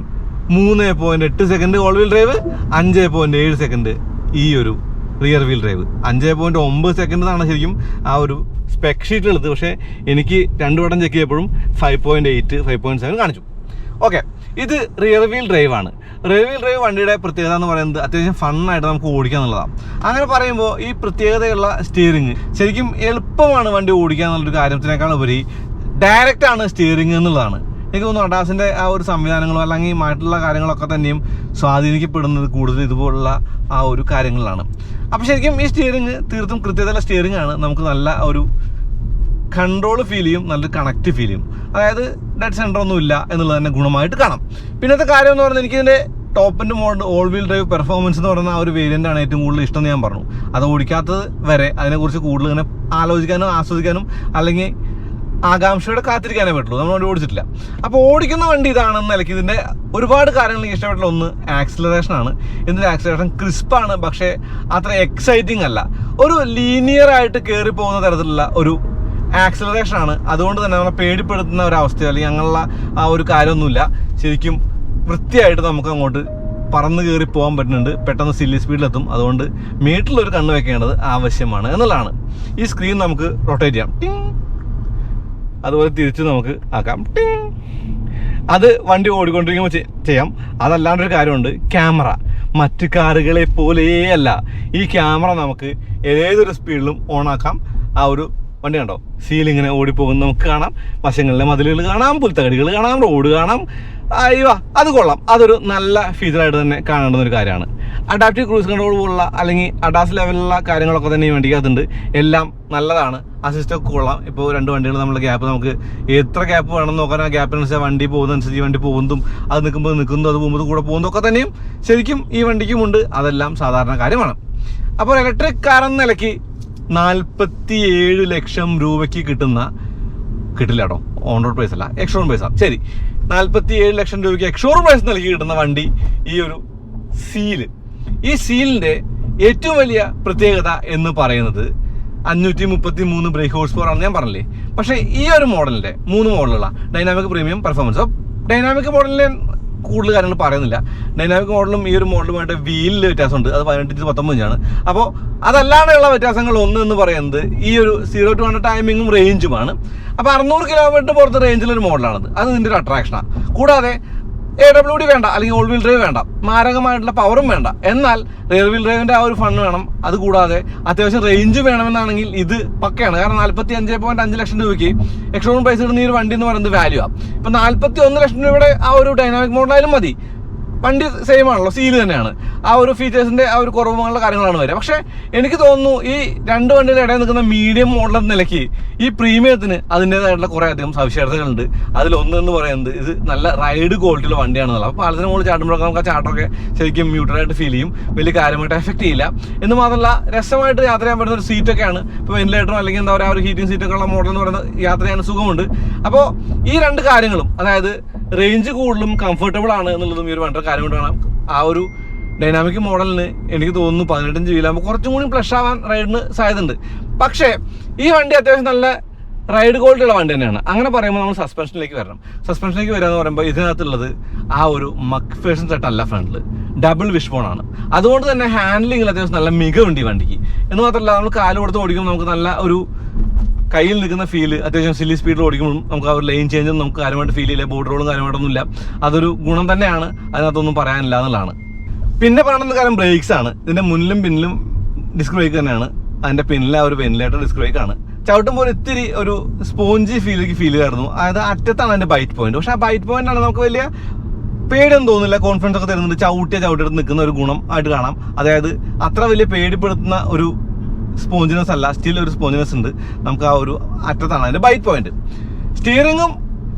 A: 3.8 second all wheel drive, 5.7 second ഈ ഒരു റിയർ വീൽ ഡ്രൈവ്. 5.9 സെക്കൻഡ് എന്നാണ് ശരിക്കും ആ ഒരു സ്പെക് ഷീറ്റിലുള്ളത്. പക്ഷേ എനിക്ക് 2 വട്ടം ചെക്ക് ചെയ്തപ്പോഴും 5.8 5.7 കാണിച്ചു. ഓക്കെ, ഇത് റിയർ വീൽ ഡ്രൈവ് ആണ്. റിയർ വീൽ ഡ്രൈവ് വണ്ടിയുടെ പ്രത്യേകത എന്ന് പറയുന്നത് അത്യാവശ്യം ഫണ്ണായിട്ട് നമുക്ക് ഓടിക്കുക എന്നുള്ളതാണ്. അങ്ങനെ പറയുമ്പോൾ ഈ പ്രത്യേകതയുള്ള സ്റ്റിയറിങ് ശരിക്കും എളുപ്പമാണ് വണ്ടി ഓടിക്കുക എന്നുള്ളൊരു കാര്യത്തിനേക്കാൾ ഉപരി ഡയറക്റ്റാണ് സ്റ്റിയറിങ് എന്നുള്ളതാണ്. എനിക്ക് തോന്നുന്നു അഡാസിൻ്റെ ആ ഒരു സംവിധാനങ്ങളോ അല്ലെങ്കിൽ മറ്റുള്ള കാര്യങ്ങളൊക്കെ തന്നെയും സ്വാധീനിക്കപ്പെടുന്നത് കൂടുതൽ ഇതുപോലുള്ള ആ ഒരു കാര്യങ്ങളിലാണ്. അപ്പോൾ ശരിക്കും ഈ സ്റ്റിയറിങ് തീർത്തും കൃത്യതയുള്ള സ്റ്റിയറിംഗ് ആണ്. നമുക്ക് നല്ല ഒരു കൺട്രോൾ ഫീൽ ചെയ്യും, നല്ലൊരു കണക്റ്റ് ഫീൽ ചെയ്യും. അതായത് ഡെഡ് സെൻറ്റർ ഒന്നും ഇല്ല എന്നുള്ളത് തന്നെ ഗുണമായിട്ട് കാണാം. പിന്നത്തെ കാര്യം എന്ന് പറയുന്നത് എനിക്കിതിൻ്റെ ടോപ്പിൻ്റെ mode all wheel drive performance എന്ന് പറയുന്ന ആ ഒരു വേരിയൻ്റാണ് ഏറ്റവും കൂടുതൽ ഇഷ്ടം എന്ന് ഞാൻ പറഞ്ഞു. അത് ഓടിക്കാത്തത് വരെ അതിനെക്കുറിച്ച് കൂടുതൽ ഇങ്ങനെ ആലോചിക്കാനും ആസ്വദിക്കാനും അല്ലെങ്കിൽ ആകാംക്ഷയോടെ കാത്തിരിക്കാനേ പറ്റുള്ളൂ. നമ്മൾ വണ്ടി ഓടിച്ചിട്ടില്ല. അപ്പോൾ ഓടിക്കുന്ന വണ്ടി ഇതാണെന്ന് നിലയ്ക്ക് ഇതിൻ്റെ ഒരുപാട് കാര്യങ്ങൾ എനിക്ക് ഇഷ്ടപ്പെട്ടുള്ള ഒന്ന് ആക്സിലറേഷനാണ്. ഇതിൻ്റെ ആക്സിലറേഷൻ ക്രിസ്പാണ്, പക്ഷേ അത്ര എക്സൈറ്റിംഗ് അല്ല. ഒരു ലീനിയറായിട്ട് കയറി പോകുന്ന തരത്തിലുള്ള ഒരു ആക്സിലറേഷനാണ്. അതുകൊണ്ട് തന്നെ നമ്മളെ പേടിപ്പെടുത്തുന്ന ഒരവസ്ഥയോ അല്ലെങ്കിൽ അങ്ങനെയുള്ള ആ ഒരു കാര്യമൊന്നുമില്ല. ശരിക്കും വൃത്തിയായിട്ട് നമുക്ക് അങ്ങോട്ട് പറന്ന് കയറി പോകാൻ പറ്റുന്നുണ്ട്. പെട്ടെന്ന് സില്ലി സ്പീഡിലെത്തും. അതുകൊണ്ട് മീറ്ററിലൊരു കണ്ണ് വെക്കേണ്ടത് ആവശ്യമാണ് എന്നുള്ളതാണ്. ഈ സ്ക്രീൻ നമുക്ക് റൊട്ടേറ്റ് ചെയ്യാം, ടിങ്, അതുപോലെ തിരിച്ച് നമുക്ക് ആക്കാം, ടിങ്. അത് വണ്ടി ഓടിക്കൊണ്ടിരിക്കുമ്പോൾ ചെയ്യാം. അതല്ലാണ്ടൊരു കാര്യമുണ്ട്, ക്യാമറ. മറ്റ് കാറുകളെ പോലെയല്ല, ഈ ക്യാമറ നമുക്ക് ഏതൊരു സ്പീഡിലും ഓണാക്കാം. ആ ഒരു വണ്ടി കണ്ടോ, സീലിങ്ങനെ ഓടിപ്പോകുന്ന നമുക്ക് കാണാം, വശങ്ങളിലെ മതിലുകൾ കാണാം, പുൽത്തകടികൾ കാണാം, റോഡ് കാണാം. അയ്യോ, അത് കൊള്ളാം. അതൊരു നല്ല ഫീച്ചറായിട്ട് തന്നെ കാണേണ്ടുന്ന ഒരു കാര്യമാണ്. അഡാപ്റ്റീവ് ക്രൂസ് കൺട്രോൾ പോലുള്ള അല്ലെങ്കിൽ അഡാസ് ലെവലിലുള്ള കാര്യങ്ങളൊക്കെ തന്നെ ഈ വണ്ടിക്കകത്തുണ്ട്. എല്ലാം നല്ലതാണ്. അസിസ്റ്റൊക്കെ കൊള്ളാം. ഇപ്പോൾ 2 വണ്ടികൾ നമ്മൾ ഗ്യാപ്പ് നമുക്ക് എത്ര ഗ്യാപ്പ് വേണമെന്ന് നോക്കാൻ ആ ഗ്യാപ്പിനനുസരിച്ച് വണ്ടി പോകുന്നതനുസരിച്ച് ഈ വണ്ടി പോകുന്നതും അത് നിൽക്കുമ്പോൾ നിൽക്കുന്നതും അത് പോകുമ്പോൾ കൂടെ പോകുന്നതൊക്കെ തന്നെയും ശരിക്കും ഈ വണ്ടിക്കുമുണ്ട്. അതെല്ലാം സാധാരണ കാര്യമാണ്. അപ്പോൾ ഇലക്ട്രിക് കാർ എന്ന നിലയ്ക്ക് 47 ലക്ഷം രൂപയ്ക്ക് കിട്ടില്ല കേട്ടോ, ഓൺ റോഡ് പ്രൈസ് അല്ല, എക്സ്ഷോറൂം പ്രൈസാണ്. ശരി, 47 ലക്ഷം രൂപയ്ക്ക് എക്സ്ഷോറൂം പ്രൈസ് നൽകി കിട്ടുന്ന വണ്ടി ഈ ഒരു സീല്. ഈ സീലിൻ്റെ ഏറ്റവും വലിയ പ്രത്യേകത എന്ന് പറയുന്നത് 533 ബ്രേക്ക് ഹോഴ്സ് പവർ ആണെന്ന് ഞാൻ പറഞ്ഞില്ലേ. പക്ഷേ ഈ ഒരു മോഡലിൻ്റെ 3 മോഡലുള്ള ഡൈനാമിക് പ്രീമിയം പെർഫോമൻസ്. ഡൈനാമിക് മോഡലിൻ്റെ കൂടുതൽ കാര്യങ്ങൾ പറയുന്നില്ല. ഡൈനാമിക് മോഡലും ഈ ഒരു മോഡലുമായിട്ട് വീലിൽ വ്യത്യാസമുണ്ട്. അത് 18 19 അപ്പോൾ അതല്ലാതെയുള്ള വ്യത്യാസങ്ങൾ ഒന്ന് എന്ന് പറയുന്നത് ഈ ഒരു 0 to 100 ടൈമിങ്ങും റേഞ്ചുമാണ്. അപ്പോൾ 600 കിലോമീറ്റർ പുറത്ത് റേഞ്ചിലൊരു മോഡലാണത്. അത് ഇതിൻ്റെ ഒരു അട്രാക്ഷനാണ്. കൂടാതെ AWD വേണ്ട, അല്ലെങ്കിൽ ഓൾ വീൽ ഡ്രൈവ് വേണ്ട, മാരകമായിട്ടുള്ള പവറും വേണ്ട, എന്നാൽ റിയർ വീൽ ഡ്രൈവിൻ്റെ ആ ഒരു ഫണ്ട് വേണം. അതുകൂടാതെ അത്യാവശ്യം റേഞ്ച് വേണമെന്നാണെങ്കിൽ ഇത് പക്കയാണ്. കാരണം 45.5 ലക്ഷം രൂപയ്ക്ക് എക്സ്ഷോറൂം പ്രൈസ് ഇടുന്ന ഈ ഒരു വണ്ടി എന്ന് പറയുന്നത് വാല്യൂ ആണ്. ഇപ്പം 41 ലക്ഷം രൂപയുടെ ആ ഒരു ഡൈനാമിക് മോഡലായാലും മതി. വണ്ടി സെയിം ആണല്ലോ, സീല് തന്നെയാണ്. ആ ഒരു ഫീച്ചേഴ്സിൻ്റെ ആ ഒരു കുറവുള്ള കാര്യങ്ങളാണ് വരിക. പക്ഷേ എനിക്ക് തോന്നുന്നു ഈ 2 വണ്ടിയുടെ ഇടയിൽ നിൽക്കുന്ന മീഡിയം മോഡൽ എന്ന നിലയ്ക്ക് ഈ പ്രീമിയത്തിന് അതിൻ്റേതായിട്ടുള്ള കുറേ അധികം സവിശേഷതകളുണ്ട്. അതിലൊന്നെന്ന് പറയുന്നത് ഇത് നല്ല റൈഡ് ക്വാളിറ്റിയുള്ള വണ്ടിയാണെന്നുള്ളത്. അപ്പോൾ പാലത്തിന് മുകളിൽ ചാടുമ്പോഴൊക്കെ നമുക്ക് ആ ചാട്ടമൊക്കെ ശരിക്കും മ്യൂട്ടറായിട്ട് ഫീൽ ചെയ്യും, വലിയ കാര്യമായിട്ട് എഫക്റ്റ് ചെയ്യില്ല. എന്ന് മാത്രമല്ല രസമായിട്ട് യാത്ര ചെയ്യാൻ പറ്റുന്ന ഒരു സീറ്റൊക്കെയാണ്. ഇപ്പോൾ വെന്റിലേറ്ററോ അല്ലെങ്കിൽ എന്താ പറയുക ഒരു ഹീറ്റിംഗ് സീറ്റൊക്കെ ഉള്ള മോഡൽ എന്ന് പറയുന്നത് യാത്ര ചെയ്യാൻ സുഖമുണ്ട്. അപ്പോൾ ഈ 2 കാര്യങ്ങളും, അതായത് റേഞ്ച് കൂടുതലും കംഫർട്ടബിൾ ആണ് എന്നുള്ളതും ഈ ഒരു വണ്ടിയുടെ കാര്യം കൊണ്ടാണ്. ആ ഒരു ഡൈനാമിക് മോഡലിന് എനിക്ക് തോന്നുന്നു 18 GB കുറച്ചും കൂടി പ്ലഷ് ആവാൻ റൈഡിന് സാധ്യതയുണ്ട്. പക്ഷേ ഈ വണ്ടി അത്യാവശ്യം നല്ല റൈഡ് ക്വാളിറ്റി ഉള്ള വണ്ടി തന്നെയാണ്. അങ്ങനെ പറയുമ്പോൾ നമ്മൾ സസ്പെൻഷനിലേക്ക് വരണം. സസ്പെൻഷനിലേക്ക് വരിക എന്ന് പറയുമ്പോൾ ഇതിനകത്തുള്ളത് ആ ഒരു മക്ഫേഷൻ സെറ്റ് അല്ല, ഫ്രണ്ടിൽ ഡബിൾ വിഷ് ബോണാണ്. അതുകൊണ്ട് തന്നെ ഹാൻഡ്ലിങ്ങിൽ അത്യാവശ്യം നല്ല മികവുണ്ട് ഈ വണ്ടിക്ക്. എന്ന് മാത്രമല്ല നമ്മൾ കാല് കൊടുത്ത് ഓടിക്കുമ്പോൾ നമുക്ക് നല്ല ഒരു കയ്യിൽ നിൽക്കുന്ന ഫീല്, അത്യാവശ്യം സില്ലി സ്പീഡിൽ ഓടിക്കുമ്പോൾ നമുക്ക് ആ ഒരു ലൈൻ ചേഞ്ചും നമുക്ക് കാര്യമായിട്ട് ഫീൽ ചെയ്യില്ല. ബോർഡ് റോളും കാര്യമായിട്ടൊന്നുമില്ല. അതൊരു ഗുണം തന്നെയാണ്, അതിനകത്തൊന്നും പറയാനില്ല എന്നുള്ളതാണ്. പിന്നെ പറയുന്ന കാര്യം ബ്രേക്സ് ആണ്. ഇതിൻ്റെ മുന്നിലും പിന്നിലും ഡിസ്ക് ബ്രേക്ക് തന്നെയാണ്. അതിൻ്റെ പിന്നിലെ ഒരു വെന്റിലേറ്റർ ഡിസ്ക് ബ്രേക്ക് ആണ്. ചവിട്ടുമ്പോൾ ഇത്തിരി ഒരു സ്പോഞ്ചി ഫീൽ ചെയ്യായിരുന്നു. അതായത് അറ്റത്താണ് അതിൻ്റെ ബൈറ്റ് പോയിന്റ്. പക്ഷേ ആ ബൈറ്റ് പോയിന്റ് ആണ് നമുക്ക് വലിയ പേടിയൊന്നും തോന്നുന്നില്ല, കോൺഫിഡൻസ് ഒക്കെ തരുന്നുണ്ട്. ചവിട്ടിയെടുത്ത് നിൽക്കുന്ന ഒരു ഗുണം ആയിട്ട് കാണാം. അതായത് അത്ര വലിയ പേടിപ്പെടുത്തുന്ന ഒരു സ്പോഞ്ചിനെസ് അല്ല, സ്റ്റിൽ ഒരു സ്പോഞ്ചിനെസ് ഉണ്ട്. നമുക്ക് ആ ഒരു അറ്റത്താണ് അതിൻ്റെ ബൈറ്റ് പോയിന്റ്. സ്റ്റിയറിങ്ങും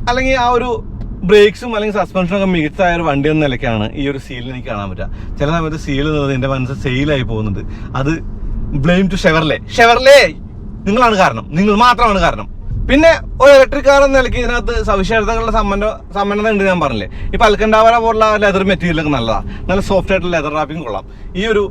A: അല്ലെങ്കിൽ ആ ഒരു ബ്രേക്സും അല്ലെങ്കിൽ സസ്പെൻഷനൊക്കെ മികച്ചതായ ഒരു വണ്ടി എന്ന നിലയ്ക്കാണ് ഈ ഒരു സീലിൽ എനിക്ക് കാണാൻ പറ്റുക. ചില സമയത്ത് സീൽ എന്നത് എൻ്റെ മനസ്സിൽ സെയിലായി പോകുന്നുണ്ട്. അത് ബ്ലെയിം ടു ഷെവർലെ നിങ്ങളാണ് കാരണം, നിങ്ങൾ മാത്രമാണ് കാരണം. പിന്നെ ഒരു ഇലക്ട്രിക് കാർ എന്ന നിലയ്ക്ക് ഇതിനകത്ത് സവിശേഷതകളുടെ സമ്പന്നത ഉണ്ട്. ഞാൻ പറഞ്ഞില്ലേ, ഇപ്പൊ അൽക്കണ്ടാവര പോലുള്ള ലെതർ മെറ്റീരിയലൊക്കെ നല്ലതാണ്, നല്ല സോഫ്റ്റ് ആയിട്ടുള്ള ലെതർ റാപ്പിംഗ് കൊള്ളാം. ഈ ഒരു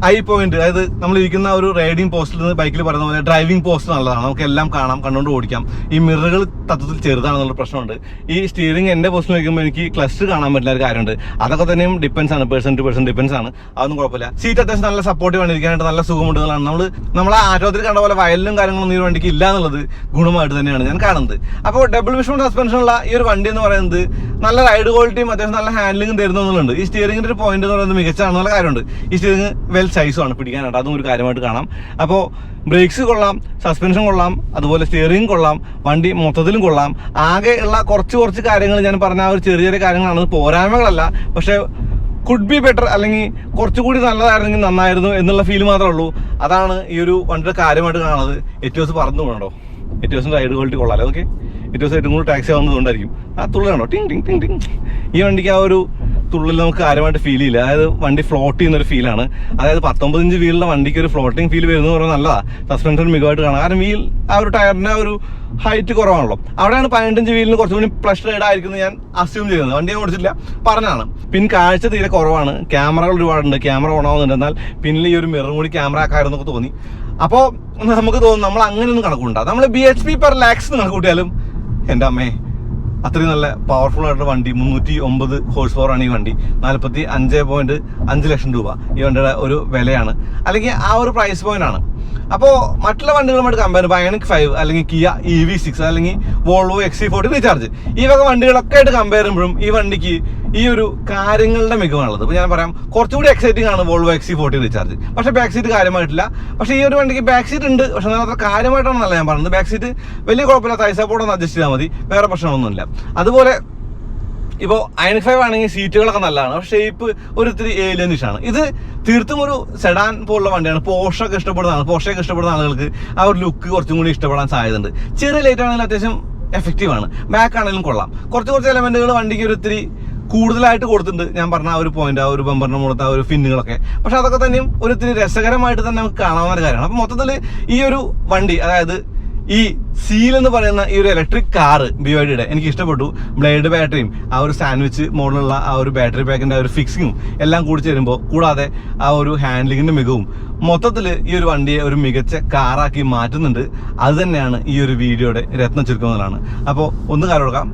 A: ഐ പോയിന്റ്, അതായത് നമ്മൾ ഇരിക്കുന്ന ഒരു റൈഡിങ് പോസ്റ്റിൽ നിന്ന് ബൈക്കിൽ പറയുന്ന പോലെ ഡ്രൈവിംഗ് പോസ്റ്റ് നല്ലതാണ്, നമുക്ക് എല്ലാം കാണാം, കണ്ടുകൊണ്ട് ഓടിക്കാം. ഈ മിററുകൾ തത്വത്തിൽ ചെറുതാണെന്നുള്ള പ്രശ്നമുണ്ട്. ഈ സ്റ്റിയറിംഗ് എൻ്റെ പോസ്റ്റിൽ വയ്ക്കുമ്പോൾ എനിക്ക് ക്ലസ്റ്റർ കാണാൻ പറ്റുന്ന ഒരു കാര്യമുണ്ട്. അതൊക്കെ തന്നെയും ഡിപ്പെൻസ് ആണ്, പേഴ്സൺ ടു പേഴ്സൺ ഡിപ്പെൻസ് ആണ്, അതൊന്നും കുഴപ്പമില്ല. സീറ്റ് അത്യാവശ്യം നല്ല സപ്പോർട്ടീവ് ആണ്, ഇരിക്കാനായിട്ട് നല്ല സുഖമുണ്ടെന്നാണ്. നമ്മളെ ആരോഗ്യത്തിൽ കണ്ട പോലെ വയലിലും കാര്യങ്ങളൊന്നും ഈ വണ്ടിക്ക് ഇല്ല എന്നുള്ളത് ഗുണമായിട്ട് തന്നെയാണ് ഞാൻ കാണുന്നത്. അപ്പോൾ ഡബിൾ വിഷൻ സസ്പെൻഷനുള്ള ഈ ഒരു വണ്ടി എന്ന് പറയുന്നത് നല്ല റൈഡ് ക്വാളിറ്റിയും അത്യാവശ്യം നല്ല ഹാൻഡ്ലിംഗും തരുന്നുണ്ട്. ഈ സ്റ്റിയറിംഗിന്റെ ഒരു പോയിന്റ് എന്ന് പറയുന്നത് മികച്ചാണെന്നുള്ള കാര്യമുണ്ട്. ഈ സ്റ്റിയറിംഗ് വെൽ സൈസുമാണ്, പിടിക്കാനായിട്ട് അതും ഒരു കാര്യമായിട്ട് കാണാം. അപ്പോൾ ബ്രേക്സ് കൊള്ളാം, സസ്പെൻഷൻ കൊള്ളാം, അതുപോലെ സ്റ്റിയറിംഗ് കൊള്ളാം, വണ്ടി മൊത്തത്തിലും കൊള്ളാം. ആകെ ഉള്ള കുറച്ച് കാര്യങ്ങൾ ഞാൻ പറഞ്ഞ ആ ഒരു ചെറിയ കാര്യങ്ങളാണ്, പോരായ്മകളല്ല. പക്ഷേ കുഡ് ബി ബെറ്റർ, അല്ലെങ്കിൽ കുറച്ചുകൂടി നല്ലതായിരുന്നെങ്കിൽ നന്നായിരുന്നു എന്നുള്ള ഫീൽ മാത്രമേ ഉള്ളൂ. അതാണ് ഈ ഒരു വണ്ടിയുടെ കാര്യമായിട്ട് കാണുന്നത്. എറ്റിയോസ് പറന്നു പോകണോ, എറ്റിയോസിൻ്റെ റൈഡ് ക്വാളിറ്റി കൊള്ളാലോ. ഓക്കെ, എറ്റിയോസ് ഏറ്റവും കൂടുതൽ ടാക്സി ആവുന്നതുകൊണ്ടായിരിക്കും ആ തുള്ളാണോ ടിങ് ടിങ് ടിങ് ടിങ്. ഈ വണ്ടിക്ക് ആ ഒരു തുള്ളിൽ നമുക്ക് കാര്യമായിട്ട് ഫീൽ ചെയ്യില്ല. അതായത് വണ്ടി ഫ്ലോട്ട് ചെയ്യുന്നൊരു ഫീലാണ്. അതായത് 19 ഇഞ്ച് വീലുള്ള വണ്ടിക്ക് ഒരു ഫ്ലോട്ടിങ് ഫീൽ വരുന്നത് പറയുന്നത് നല്ലതാണ്. സസ്പെൻഷൻ മികവായിട്ട് കാണാം, കാരണം വീൽ ആ ഒരു ടയറിൻ്റെ ആ ഒരു ഹൈറ്റ് കുറവാണല്ലോ. അവിടെയാണ് 18 ഇഞ്ച് വീലിന് കുറച്ചുകൂടി പ്ലസ് റൈഡ് ആയിരിക്കുന്നത് ഞാൻ അസ്യൂം ചെയ്യുന്നത്. വണ്ടി ഞാൻ ഓടിച്ചില്ല, പറഞ്ഞാണ്. പിൻ കാഴ്ച തീരെ കുറവാണ്, ക്യാമറകൾ ഒരുപാടുണ്ട്, ക്യാമറ ഓൺ ആവുന്നുണ്ട്. എന്നാൽ പിന്നിൽ ഈ ഒരു മിററും കൂടി ക്യാമറ ആക്കാരെന്നൊക്കെ തോന്നി. അപ്പോൾ നമുക്ക് തോന്നും നമ്മൾ അങ്ങനെയൊന്നും കണക്കുണ്ടാകും. നമ്മൾ BHP പെർ ലാക്സ് കണക്ക് കൂട്ടിയാലും എൻ്റെ അമ്മേ അത്രയും നല്ല പവർഫുൾ ആയിട്ടുള്ള വണ്ടി. 309 ഹോഴ്സ് പവർ ആണ് ഈ വണ്ടി. 45.5 ലക്ഷം രൂപ ഈ വണ്ടിയുടെ ഒരു വിലയാണ്, അല്ലെങ്കിൽ ആ ഒരു പ്രൈസ് പോയിന്റ് ആണ്. അപ്പോൾ മറ്റുള്ള വണ്ടികളുമായിട്ട് കമ്പയർ ബയോണിക് 5 അല്ലെങ്കിൽ കിയ EV6 അല്ലെങ്കിൽ വോൾവോ XC40 റീചാർജ്, ഈ വക വണ്ടികളൊക്കെ ആയിട്ട് കമ്പയർ ചെയ്യുമ്പോഴും ഈ വണ്ടിക്ക് ഈ ഒരു കാര്യങ്ങളുടെ മികവാണുള്ളത്. ഇപ്പോൾ ഞാൻ പറയാം, കുറച്ചുകൂടി എക്സൈറ്റിംഗ് ആണ് വോൾവോ XC40 റീചാർജ്. പക്ഷേ ബാക്ക് സീറ്റ് കാര്യമായിട്ടില്ല. പക്ഷേ ഈ ഒരു വണ്ടിക്ക് ബാക്ക് സീറ്റ് ഉണ്ട്, പക്ഷേ അത്ര കാര്യമായിട്ടാണെന്നല്ല ഞാൻ പറയുന്നത്. ബാക്ക് സീറ്റ് വലിയ കുഴപ്പമില്ല, തൈ സപ്പോർട്ട് ഒന്ന് അഡ്ജസ്റ്റ് ചെയ്താൽ മതി, വേറെ പ്രശ്നമൊന്നുമില്ല. അതുപോലെ ഇപ്പോൾ അയണിക് 5 ആണെങ്കിൽ സീറ്റുകളൊക്കെ നല്ലതാണ്, പക്ഷേ ഷേപ്പ് ഒരിത്തിരി ഏലിയനിഷാണ്. ഇത് തീർത്തും ഒരു സെഡാൻ പോലുള്ള വണ്ടിയാണ്. പോർഷൊക്കെ ഇഷ്ടപ്പെടുന്ന ആളുകൾക്ക് ആ ഒരു ലുക്ക് കുറച്ചും കൂടി ഇഷ്ടപ്പെടാൻ സാധ്യതയുണ്ട്. ചെറിയ ലൈറ്റ് ആണെങ്കിലും അത്യാവശ്യം എഫക്റ്റീവാണ്. ബാക്ക് ആണെങ്കിലും കൊള്ളാം. കുറച്ച് എലമെന്റുകൾ വണ്ടിക്ക് ഒരു ഇത്തിരി കൂടുതലായിട്ട് കൊടുത്തിട്ടുണ്ട്. ഞാൻ പറഞ്ഞ ആ ഒരു പോയിന്റ്, ആ ഒരു ബമ്പറിന് മുഖത്ത് ആ ഒരു ഫിന്നുകളൊക്കെ, പക്ഷെ അതൊക്കെ തന്നെയും ഒരു ഇത്തിരി രസകരമായിട്ട് തന്നെ നമുക്ക് കാണാവുന്ന ഒരു കാര്യമാണ്. അപ്പം മൊത്തത്തിൽ ഈ ഒരു വണ്ടി, അതായത് ഈ സീൽ എന്ന് പറയുന്ന ഈ ഒരു ഇലക്ട്രിക് കാറ് BYDയുടെ എനിക്ക് ഇഷ്ടപ്പെട്ടു. ബ്ലേഡ് ബാറ്ററിയും ആ ഒരു സാൻഡ്വിച്ച് മോഡലുള്ള ആ ഒരു ബാറ്ററി പാക്കിൻ്റെ ആ ഒരു ഫിക്സിങ്ങും എല്ലാം കൂടി ചേരുമ്പോൾ, കൂടാതെ ആ ഒരു ഹാൻഡ്ലിങ്ങിൻ്റെ മികവും മൊത്തത്തിൽ ഈ ഒരു വണ്ടിയെ ഒരു മികച്ച കാറാക്കി മാറ്റുന്നുണ്ട്. അത് തന്നെയാണ് ഈ ഒരു വീഡിയോയുടെ രത്ന ചുരുക്കമെന്നാണ്. അപ്പോൾ ഒന്ന് കാര്യം കൊടുക്കാം.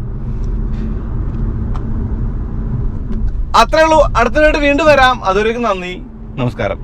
A: അത്രേ ഉള്ളൂ. അടുത്തതായിട്ട് വീണ്ടും വരാം. അതുവരേക്കും നന്ദി, നമസ്കാരം.